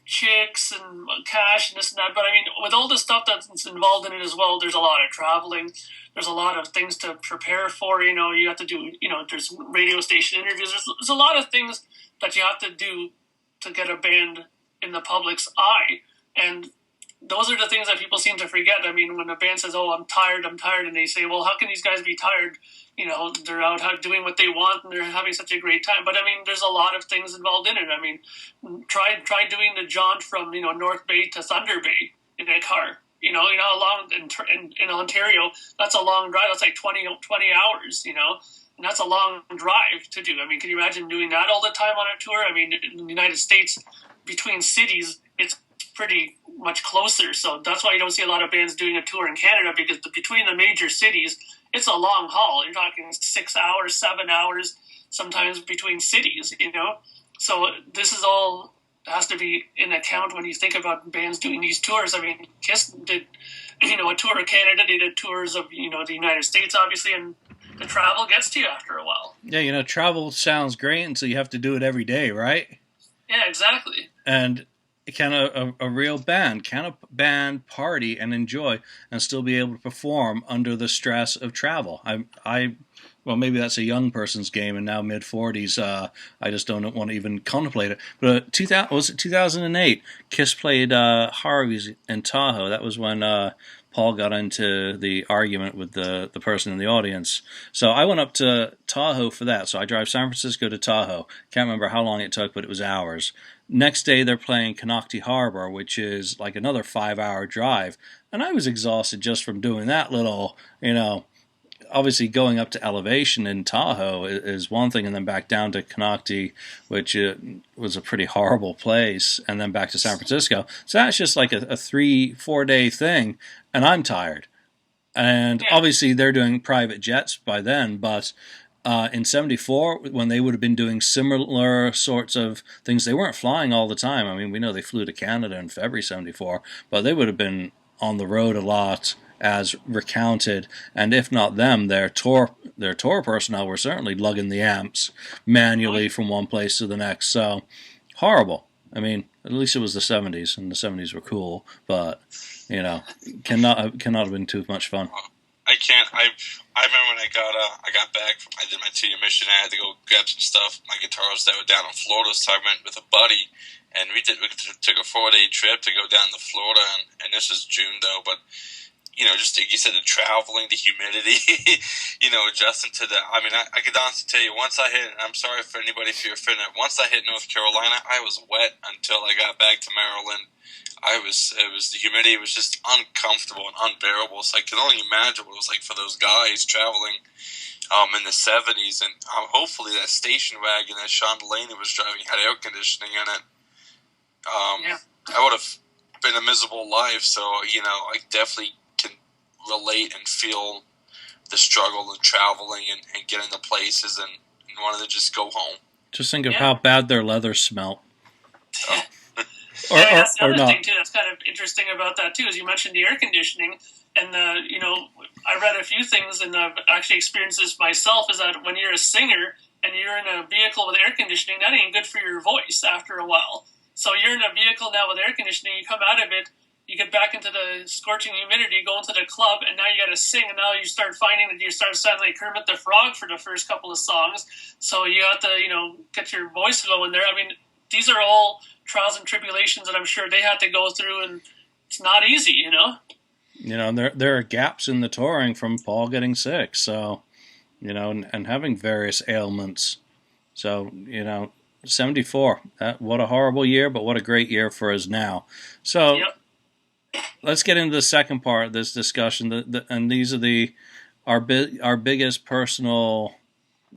chicks and cash and this and that. But I mean, with all the stuff that's involved in it as well, there's a lot of traveling. There's a lot of things to prepare for. You have to do, there's radio station interviews. There's a lot of things that you have to do to get a band in the public's eye. And those are the things that people seem to forget. I mean, when a band says, "Oh, I'm tired," and they say, "Well, how can these guys be tired? They're out doing what they want and they're having such a great time." But I mean, there's a lot of things involved in it. I mean, try doing the jaunt from North Bay to Thunder Bay in a car. How long in Ontario? That's a long drive. That's like 20 hours. And that's a long drive to do. I mean, can you imagine doing that all the time on a tour? I mean, in the United States, between cities, it's pretty much closer. So that's why you don't see a lot of bands doing a tour in Canada, because between the major cities, it's a long haul. You're talking 6 hours, 7 hours, sometimes between cities, So this is all has to be in account when you think about bands doing these tours. I mean, Kiss did, a tour of Canada. They did tours of, the United States, obviously, and the travel gets to you after a while. Yeah, travel sounds great until you have to do it every day, right? Yeah, exactly. And a real band, can a band party and enjoy and still be able to perform under the stress of travel? Well, maybe that's a young person's game, and now mid-40s, I just don't want to even contemplate it. But 2000, was it 2008? Kiss played Harvey's in Tahoe. That was when Paul got into the argument with the person in the audience. So I went up to Tahoe for that. So I drive San Francisco to Tahoe. Can't remember how long it took, but it was hours. Next day they're playing Canocti Harbor, which is like another 5-hour drive. And I was exhausted just from doing that little, obviously going up to elevation in Tahoe is one thing, and then back down to Canocti, which was a pretty horrible place, and then back to San Francisco. So that's just like a 3-4 day thing, and I'm tired. And obviously they're doing private jets by then, but in 74, when they would have been doing similar sorts of things, they weren't flying all the time. I mean, we know they flew to Canada in February 74, but they would have been on the road a lot, as recounted, and if not them, their tour personnel were certainly lugging the amps manually from one place to the next. So horrible. I mean, at least it was the 70s, and the 70s were cool, but cannot have been too much fun. I can't. I remember when I got back from, I did my 2-year mission. I had to go grab some stuff. My guitars that were down in Florida, so I went with a buddy, and we took a 4-day trip to go down to Florida, and this was June though, but. Just like you said, the traveling, the humidity, adjusting to the. I mean, I could honestly tell you, once I hit, and I'm sorry for anybody if you're offended, once I hit North Carolina, I was wet until I got back to Maryland. The humidity was just uncomfortable and unbearable. So I can only imagine what it was like for those guys traveling in the 70s. And hopefully that station wagon that Sean Delaney was driving had air conditioning in it. I would have been a miserable life. So, I definitely relate and feel the struggle of traveling and getting to places and wanted to just go home. Just think of how bad their leather smelt. That's the other thing too that's kind of interesting about that too, is you mentioned the air conditioning, and I read a few things, and I've actually experienced this myself, is that when you're a singer and you're in a vehicle with air conditioning, that ain't good for your voice after a while. So you're in a vehicle now with air conditioning, you come out of it, you get back into the scorching humidity, go into the club, and now you got to sing, and now you start finding that you start sounding like Kermit the Frog for the first couple of songs. So you have to, get your voice going there. I mean, these are all trials and tribulations that I'm sure they had to go through, and it's not easy, And there are gaps in the touring from Paul getting sick, so, and having various ailments. So, 74, what a horrible year, but what a great year for us now. So. Yep. Let's get into the second part of this discussion, and these are our biggest personal,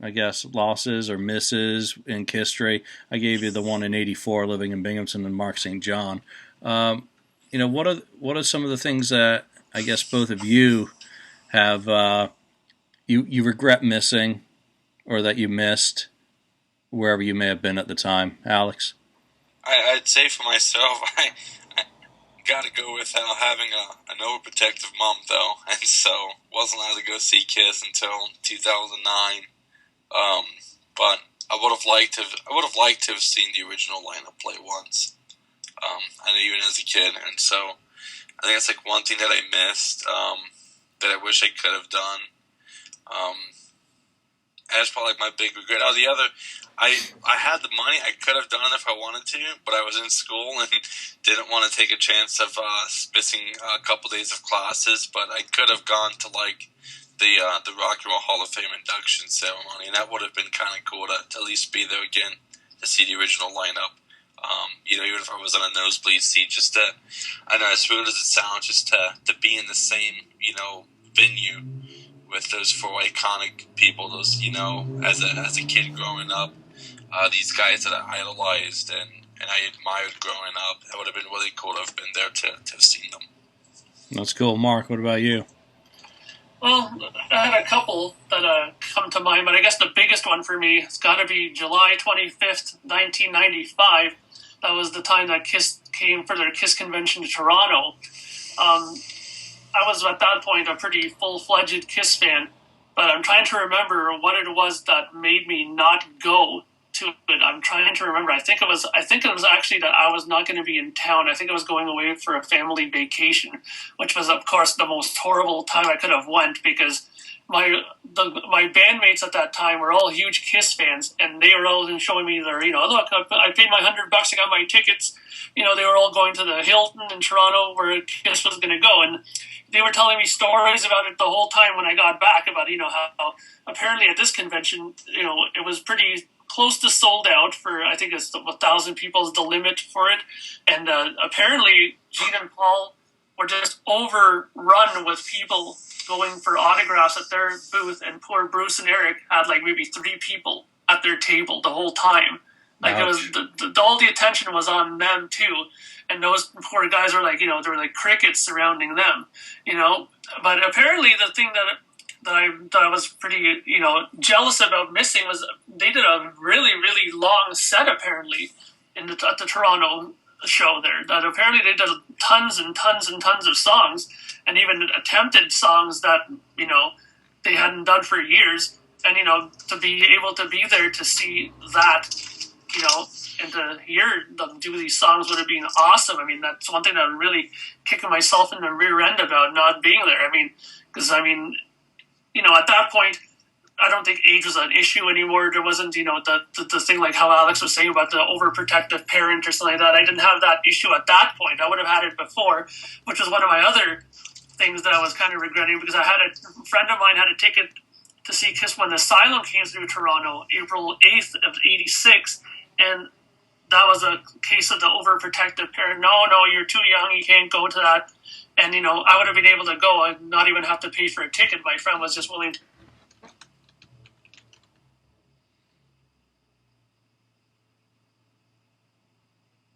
I guess, losses or misses in history. I gave you the one in '84, living in Binghamton, and Mark St. John. What are some of the things that I guess both of you have you regret missing, or that you missed wherever you may have been at the time, Alex? I'd say for myself, I got to go with having an overprotective mom, though, and so wasn't allowed to go see Kiss until 2009. But I would have liked to have seen the original lineup play once. I know, even as a kid, and so I think that's like one thing that I missed, that I wish I could have done. That's probably like my big regret. Oh, the other, I had the money. I could have done it if I wanted to, but I was in school and didn't want to take a chance of missing a couple days of classes. But I could have gone to like the Rock and Roll Hall of Fame induction ceremony, and that would have been kind of cool to at least be there again to see the original lineup. Even if I was on a nosebleed seat, just to, I know, as weird as it sounds, just to be in the same, venue with those four iconic people, those, as a kid growing up, these guys that I idolized and I admired growing up. It would have been really cool to have been there to have seen them. That's cool. Mark, what about you? Well, I had a couple that come to mind, but I guess the biggest one for me has got to be July 25th, 1995. That was the time that Kiss came for their Kiss convention to Toronto. I was, at that point, a pretty full-fledged Kiss fan, but I'm trying to remember what it was that made me not go to it. I'm trying to remember. I think it was actually that I was not going to be in town. I think I was going away for a family vacation, which was, of course, the most horrible time I could have went, because my bandmates at that time were all huge Kiss fans, and they were all showing me their, look, I paid my $100, I got my tickets. They were all going to the Hilton in Toronto where Kiss was going to go, and they were telling me stories about it the whole time when I got back, about, how apparently at this convention, it was pretty close to sold out for, I think it's 1,000 people is the limit for it. And apparently Gene and Paul were just overrun with people going for autographs at their booth, and poor Bruce and Eric had like maybe 3 people at their table the whole time. Like, it was all the attention was on them too, and those poor guys were like, there were like crickets surrounding them, But apparently, the thing that I was pretty, jealous about missing was they did a really, really long set apparently at the Toronto show there. That apparently they did tons and tons and tons of songs, and even attempted songs that they hadn't done for years, and to be able to be there to see that. And to hear them do these songs would have been awesome. I mean, that's one thing that I'm really kicking myself in the rear end about not being there. I mean, because, at that point, I don't think age was an issue anymore. There wasn't, the thing like how Alex was saying about the overprotective parent or something like that. I didn't have that issue at that point. I would have had it before, which was one of my other things that I was kind of regretting, because I had a friend of mine had a ticket to see Kiss when Asylum came through Toronto, April 8th of 86, and that was a case of the overprotective parent. No, you're too young, you can't go to that. And, I would have been able to go and not even have to pay for a ticket. My friend was just willing to.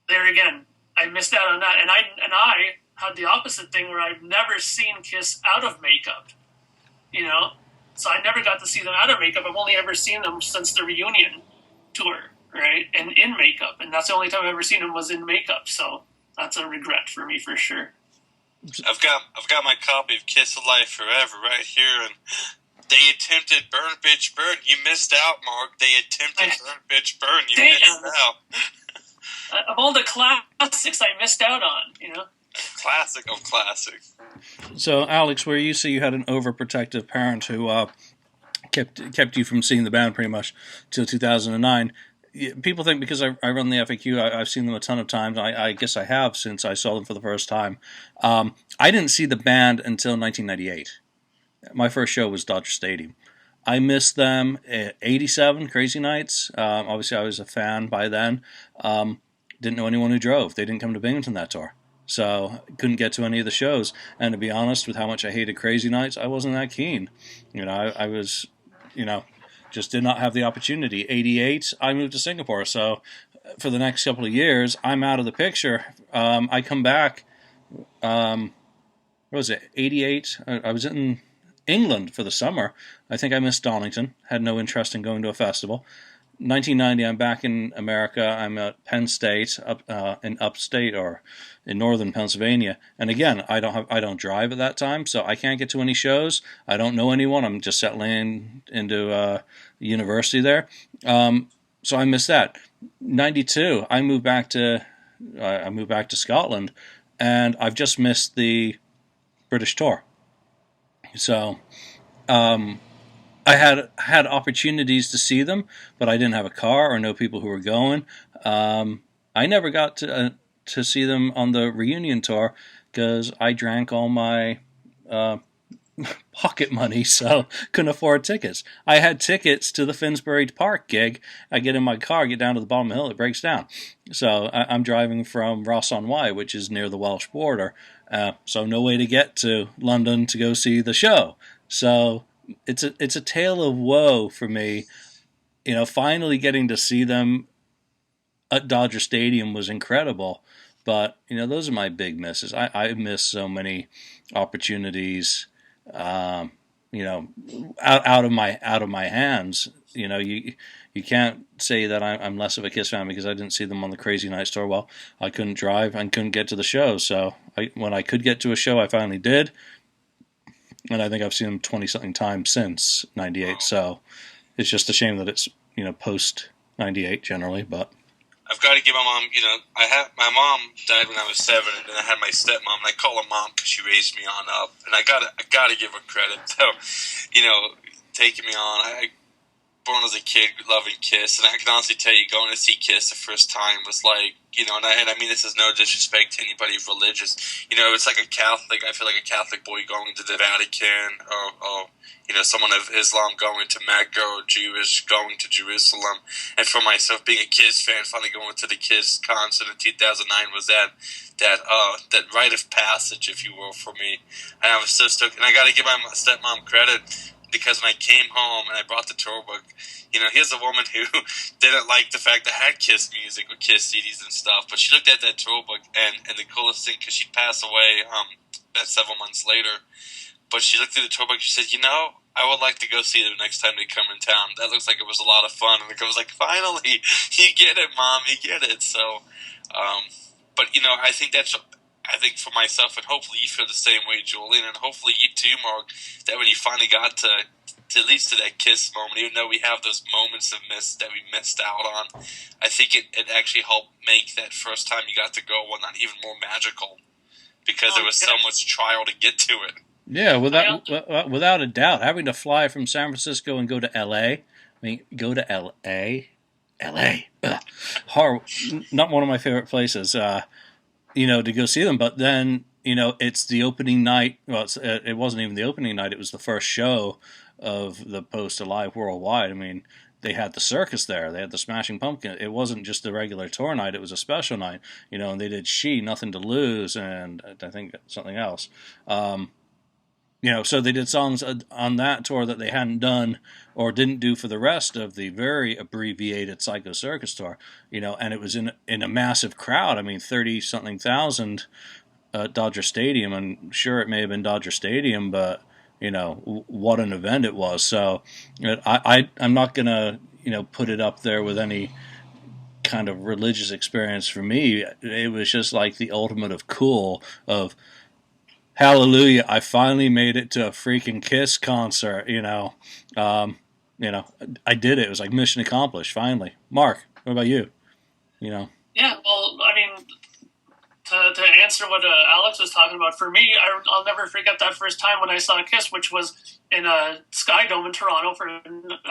There again, I missed out on that. And I had the opposite thing where I've never seen Kiss out of makeup, So I never got to see them out of makeup. I've only ever seen them since the reunion tour. Right, and in makeup, and that's the only time I've ever seen him was in makeup. So that's a regret for me for sure. I've got my copy of Kiss Alive Forever right here, and they attempted Burn Bitch Burn. You missed out, Mark. They attempted Burn Bitch Burn. You missed out. Of all the classics I missed out on, Classic of classics. So, Alex, where you say you had an overprotective parent who kept you from seeing the band pretty much till 2009. People think because I run the FAQ, I've seen them a ton of times. I guess I have since I saw them for the first time. I didn't see the band until 1998. My first show was Dodger Stadium. I missed them at 87, Crazy Nights. Obviously, I was a fan by then. Didn't know anyone who drove. They didn't come to Binghamton that tour. So couldn't get to any of the shows. And to be honest, with how much I hated Crazy Nights, I wasn't that keen. I was, just did not have the opportunity. 88, I moved to Singapore, so for the next couple of years, I'm out of the picture. I come back, what was it, 88? I was in England for the summer. I think I missed Donington, had no interest in going to a festival. 1990, I'm back in America. I'm at Penn State, in upstate or in northern Pennsylvania. And again, I don't drive at that time, so I can't get to any shows. I don't know anyone. I'm just settling into university there. So I missed that. 92, I moved back to Scotland, and I've just missed the British tour. So. I had opportunities to see them, but I didn't have a car or know people who were going. I never got to see them on the reunion tour because I drank all my pocket money, so couldn't afford tickets. I had tickets to the Finsbury Park gig. I get in my car, get down to the bottom of the hill, it breaks down. So I'm driving from Ross-on-Wye, which is near the Welsh border, so no way to get to London to go see the show. So it's a tale of woe for me. Finally getting to see them at Dodger Stadium was incredible, but those are my big misses. I miss so many opportunities, out of my hands. You can't say that I'm less of a Kiss fan because I didn't see them on the Crazy Nights tour. Well, I couldn't drive and couldn't get to the show, so when I could get to a show, I finally did. And I think I've seen them 20-something times since 98. So it's just a shame that it's, post 98 generally, but I've got to give my mom, my mom died when I was 7, and then I had my stepmom, and I call her mom because she raised me on up, and I gotta give her credit. So, taking me on, I born as a kid loving Kiss, and I can honestly tell you, going to see Kiss the first time was like, and I mean this is no disrespect to anybody religious. It's like a Catholic. I feel like a Catholic boy going to the Vatican, or someone of Islam going to Mecca, or Jewish going to Jerusalem. And for myself, being a Kiss fan, finally going to the Kiss concert in 2009 was that rite of passage, if you will, for me. And I was so stoked. And I got to give my stepmom credit, because when I came home and I brought the tour book, here's a woman who didn't like the fact that I had Kiss music or Kiss CDs and stuff, but she looked at that tour book, and the coolest thing, because she'd pass away several months later, but she looked at the tour book and she said, I would like to go see them next time they come in town. That looks like it was a lot of fun. And I was like, finally, you get it, Mom, you get it. So, but, I think for myself, and hopefully you feel the same way, Julian, and hopefully you too, Mark, that when you finally got to at least to that Kiss moment, even though we have those moments that we missed out on, I think it actually helped make that first time you got to go one not even more magical, because there was so much trial to get to it. Yeah, without a doubt, having to fly from San Francisco and go to L.A. I mean, go to L.A. Ugh. Horrible. Not one of my favorite places. To go see them. But then, it's the opening night. Well, it wasn't even the opening night. It was the first show of the Post Alive Worldwide. I mean, they had the circus there. They had the Smashing Pumpkin. It wasn't just the regular tour night. It was a special night. And they did Nothing to Lose, and I think something else. So they did songs on that tour that they hadn't done or didn't do for the rest of the very abbreviated Psycho Circus tour, and it was in a massive crowd. I mean, 30-something thousand at Dodger Stadium, and sure, it may have been Dodger Stadium, but, what an event it was. So I'm not going to, put it up there with any kind of religious experience for me. It was just like the ultimate of cool of, hallelujah, I finally made it to a freaking Kiss concert, I did it. It was like mission accomplished, finally. Mark, what about you? Yeah, well, I mean, to answer what Alex was talking about, for me, I'll never forget that first time when I saw Kiss, which was in a Sky Dome in Toronto for, I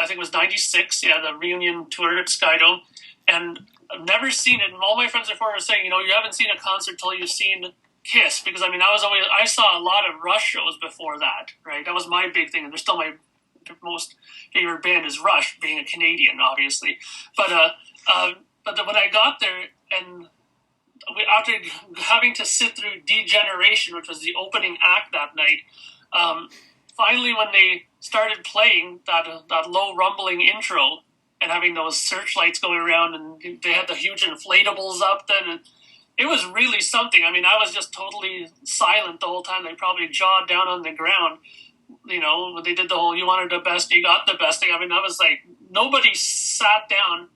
think it was 96, the reunion tour at Sky Dome, and I've never seen it, and all my friends before were saying, you haven't seen a concert till you've seen Kiss, because I saw a lot of Rush shows before that, right? That was my big thing, and they're still my most favorite band is Rush, being a Canadian, obviously. But when I got there, and after having to sit through Degeneration, which was the opening act that night, finally when they started playing that low rumbling intro and having those searchlights going around, and they had the huge inflatables up then, and it was really something. I mean, I was just totally silent the whole time. They probably jawed down on the ground. When they did the whole "you wanted the best, you got the best" thing. I mean, I was like, nobody sat down.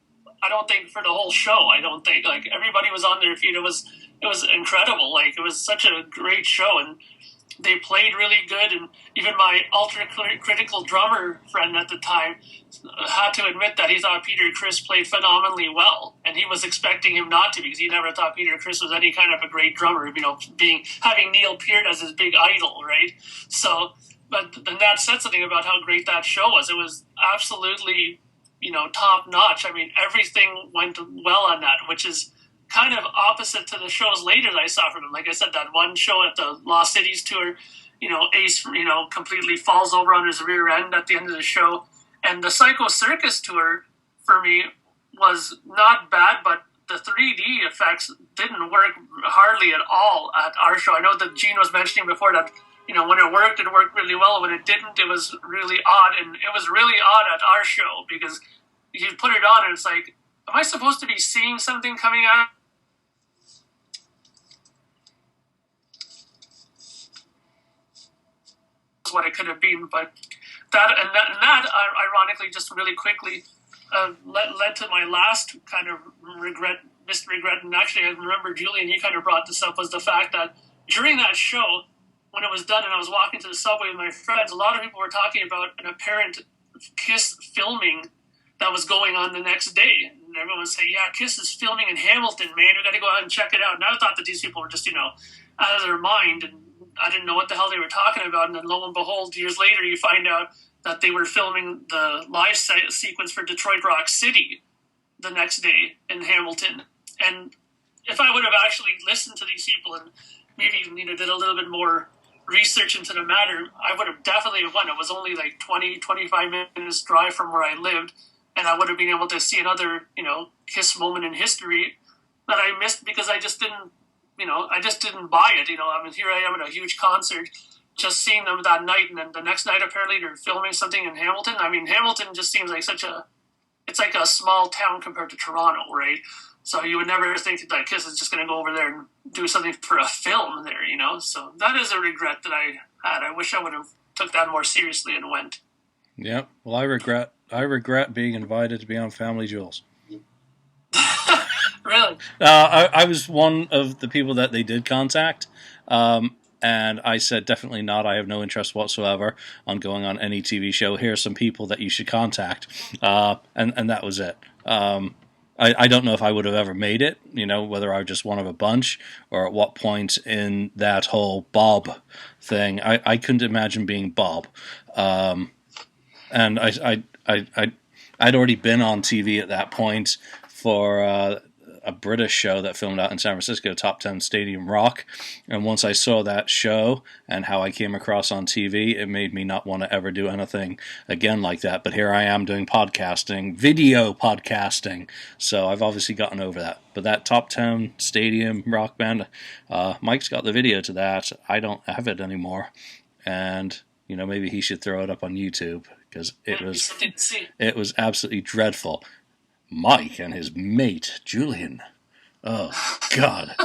I don't think for the whole show. I don't think, like, everybody was on their feet. It was incredible. Like, it was such a great show, and they played really good. And even my ultra critical drummer friend at the time had to admit that he thought Peter Criss played phenomenally well, and he was expecting him not to, because he never thought Peter Criss was any kind of a great drummer, having Neil Peart as his big idol, right? So, but then that said something about how great that show was. It was absolutely, top notch. I mean, everything went well on that, which is kind of opposite to the shows later that I saw from him. Like I said, that one show at the Lost Cities tour, Ace, completely falls over on his rear end at the end of the show. And the Psycho Circus tour, for me, was not bad, but the 3D effects didn't work hardly at all at our show. I know that Gene was mentioning before that, when it worked really well. When it didn't, it was really odd. And it was really odd at our show, because you put it on and it's like, am I supposed to be seeing something coming out? What it could have been, but that ironically, just really quickly, led to my last kind of missed regret. And actually, I remember, Julian, you kind of brought this up, was the fact that during that show, when it was done and I was walking to the subway with my friends, a lot of people were talking about an apparent Kiss filming that was going on the next day. And everyone would say, yeah, Kiss is filming in Hamilton, man. We got to go out and check it out. And I thought that these people were just, out of their mind. And I didn't know what the hell they were talking about. And then lo and behold, years later, you find out that they were filming the live sequence for Detroit Rock City the next day in Hamilton. And if I would have actually listened to these people and maybe did a little bit more research into the matter, I would have definitely won. It was only like 20, 25 minutes drive from where I lived, and I would have been able to see another, Kiss moment in history that I missed because I just didn't, I just didn't buy it. Here I am at a huge concert, just seeing them that night, and then the next night apparently they're filming something in Hamilton. Hamilton just seems like it's like a small town compared to Toronto, right? So you would never think that Kiss is just going to go over there and do something for a film there, So that is a regret that I had. I wish I would have took that more seriously and went. Yeah, well, I regret being invited to be on Family Jewels. Really? I was one of the people that they did contact, and I said definitely not. I have no interest whatsoever on going on any TV show. Here are some people that you should contact, and that was it. I don't know if I would have ever made it, whether I was just one of a bunch or at what point in that whole Bob thing. I couldn't imagine being Bob. And I'd already been on TV at that point for a British show that filmed out in San Francisco, Top 10 Stadium Rock. And once I saw that show and how I came across on TV, it made me not want to ever do anything again like that. But here I am doing podcasting, video podcasting. So I've obviously gotten over that. But that Top 10 Stadium Rock band, Mike's got the video to that. I don't have it anymore. And, maybe he should throw it up on YouTube because it was absolutely dreadful. Mike and his mate, Julian. Oh, God.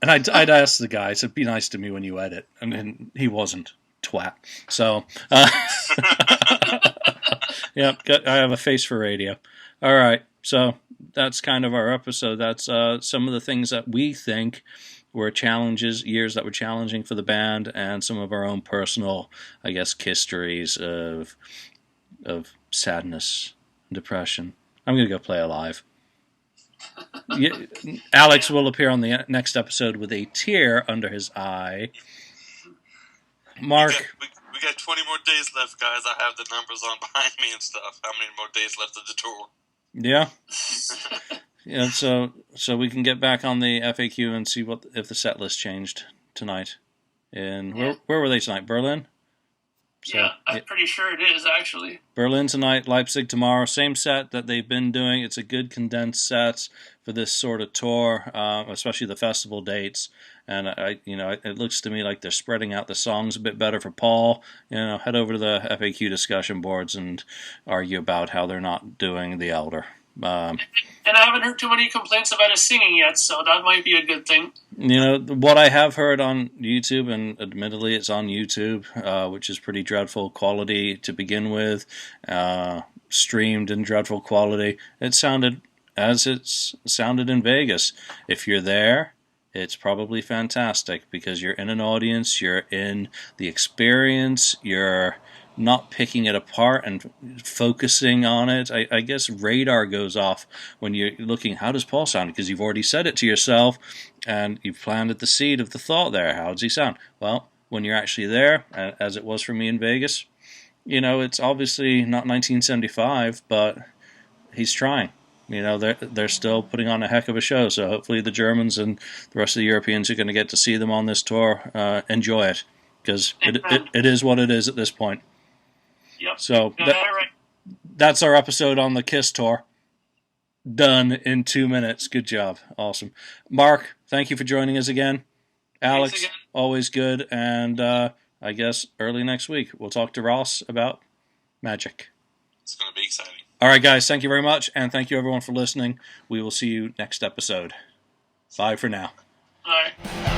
And I'd ask the guy, I said, be nice to me when you edit. And then he wasn't. Twat. So, yeah, I have a face for radio. All right, so that's kind of our episode. That's some of the things that we think were years that were challenging for the band, and some of our own personal, I guess, histories of sadness, depression. I'm going to go play Alive. Alex will appear on the next episode with a tear under his eye. Mark. We got 20 more days left, guys. I have the numbers on behind me and stuff. How many more days left of the tour? Yeah. Yeah, so we can get back on the FAQ and see if the set list changed tonight. Where were they tonight? Berlin? So, I'm pretty sure it is, actually. Berlin tonight, Leipzig tomorrow. Same set that they've been doing. It's a good condensed set for this sort of tour, especially the festival dates. And it looks to me like they're spreading out the songs a bit better for Paul. Head over to the FAQ discussion boards and argue about how they're not doing The Elder. And I haven't heard too many complaints about his singing yet, so that might be a good thing. What I have heard on YouTube, and admittedly it's on YouTube, which is pretty dreadful quality to begin with, streamed in dreadful quality. It sounded as it's sounded in Vegas. If you're there, it's probably fantastic because you're in an audience, you're in the experience, you're not picking it apart and focusing on it. I guess radar goes off when you're looking, how does Paul sound? Because you've already said it to yourself and you've planted the seed of the thought there. How does he sound? Well, when you're actually there, as it was for me in Vegas, it's obviously not 1975, but he's trying. They're still putting on a heck of a show, so hopefully the Germans and the rest of the Europeans who are going to get to see them on this tour enjoy it, because it is what it is at this point. Yep. So that's our episode on the Kiss tour. Done in 2 minutes. Good job. Awesome. Mark, thank you for joining us again. Alex, again. Always good. And I guess early next week, we'll talk to Ross about Magic. It's going to be exciting. All right, guys. Thank you very much. And thank you, everyone, for listening. We will see you next episode. Bye for now. Bye.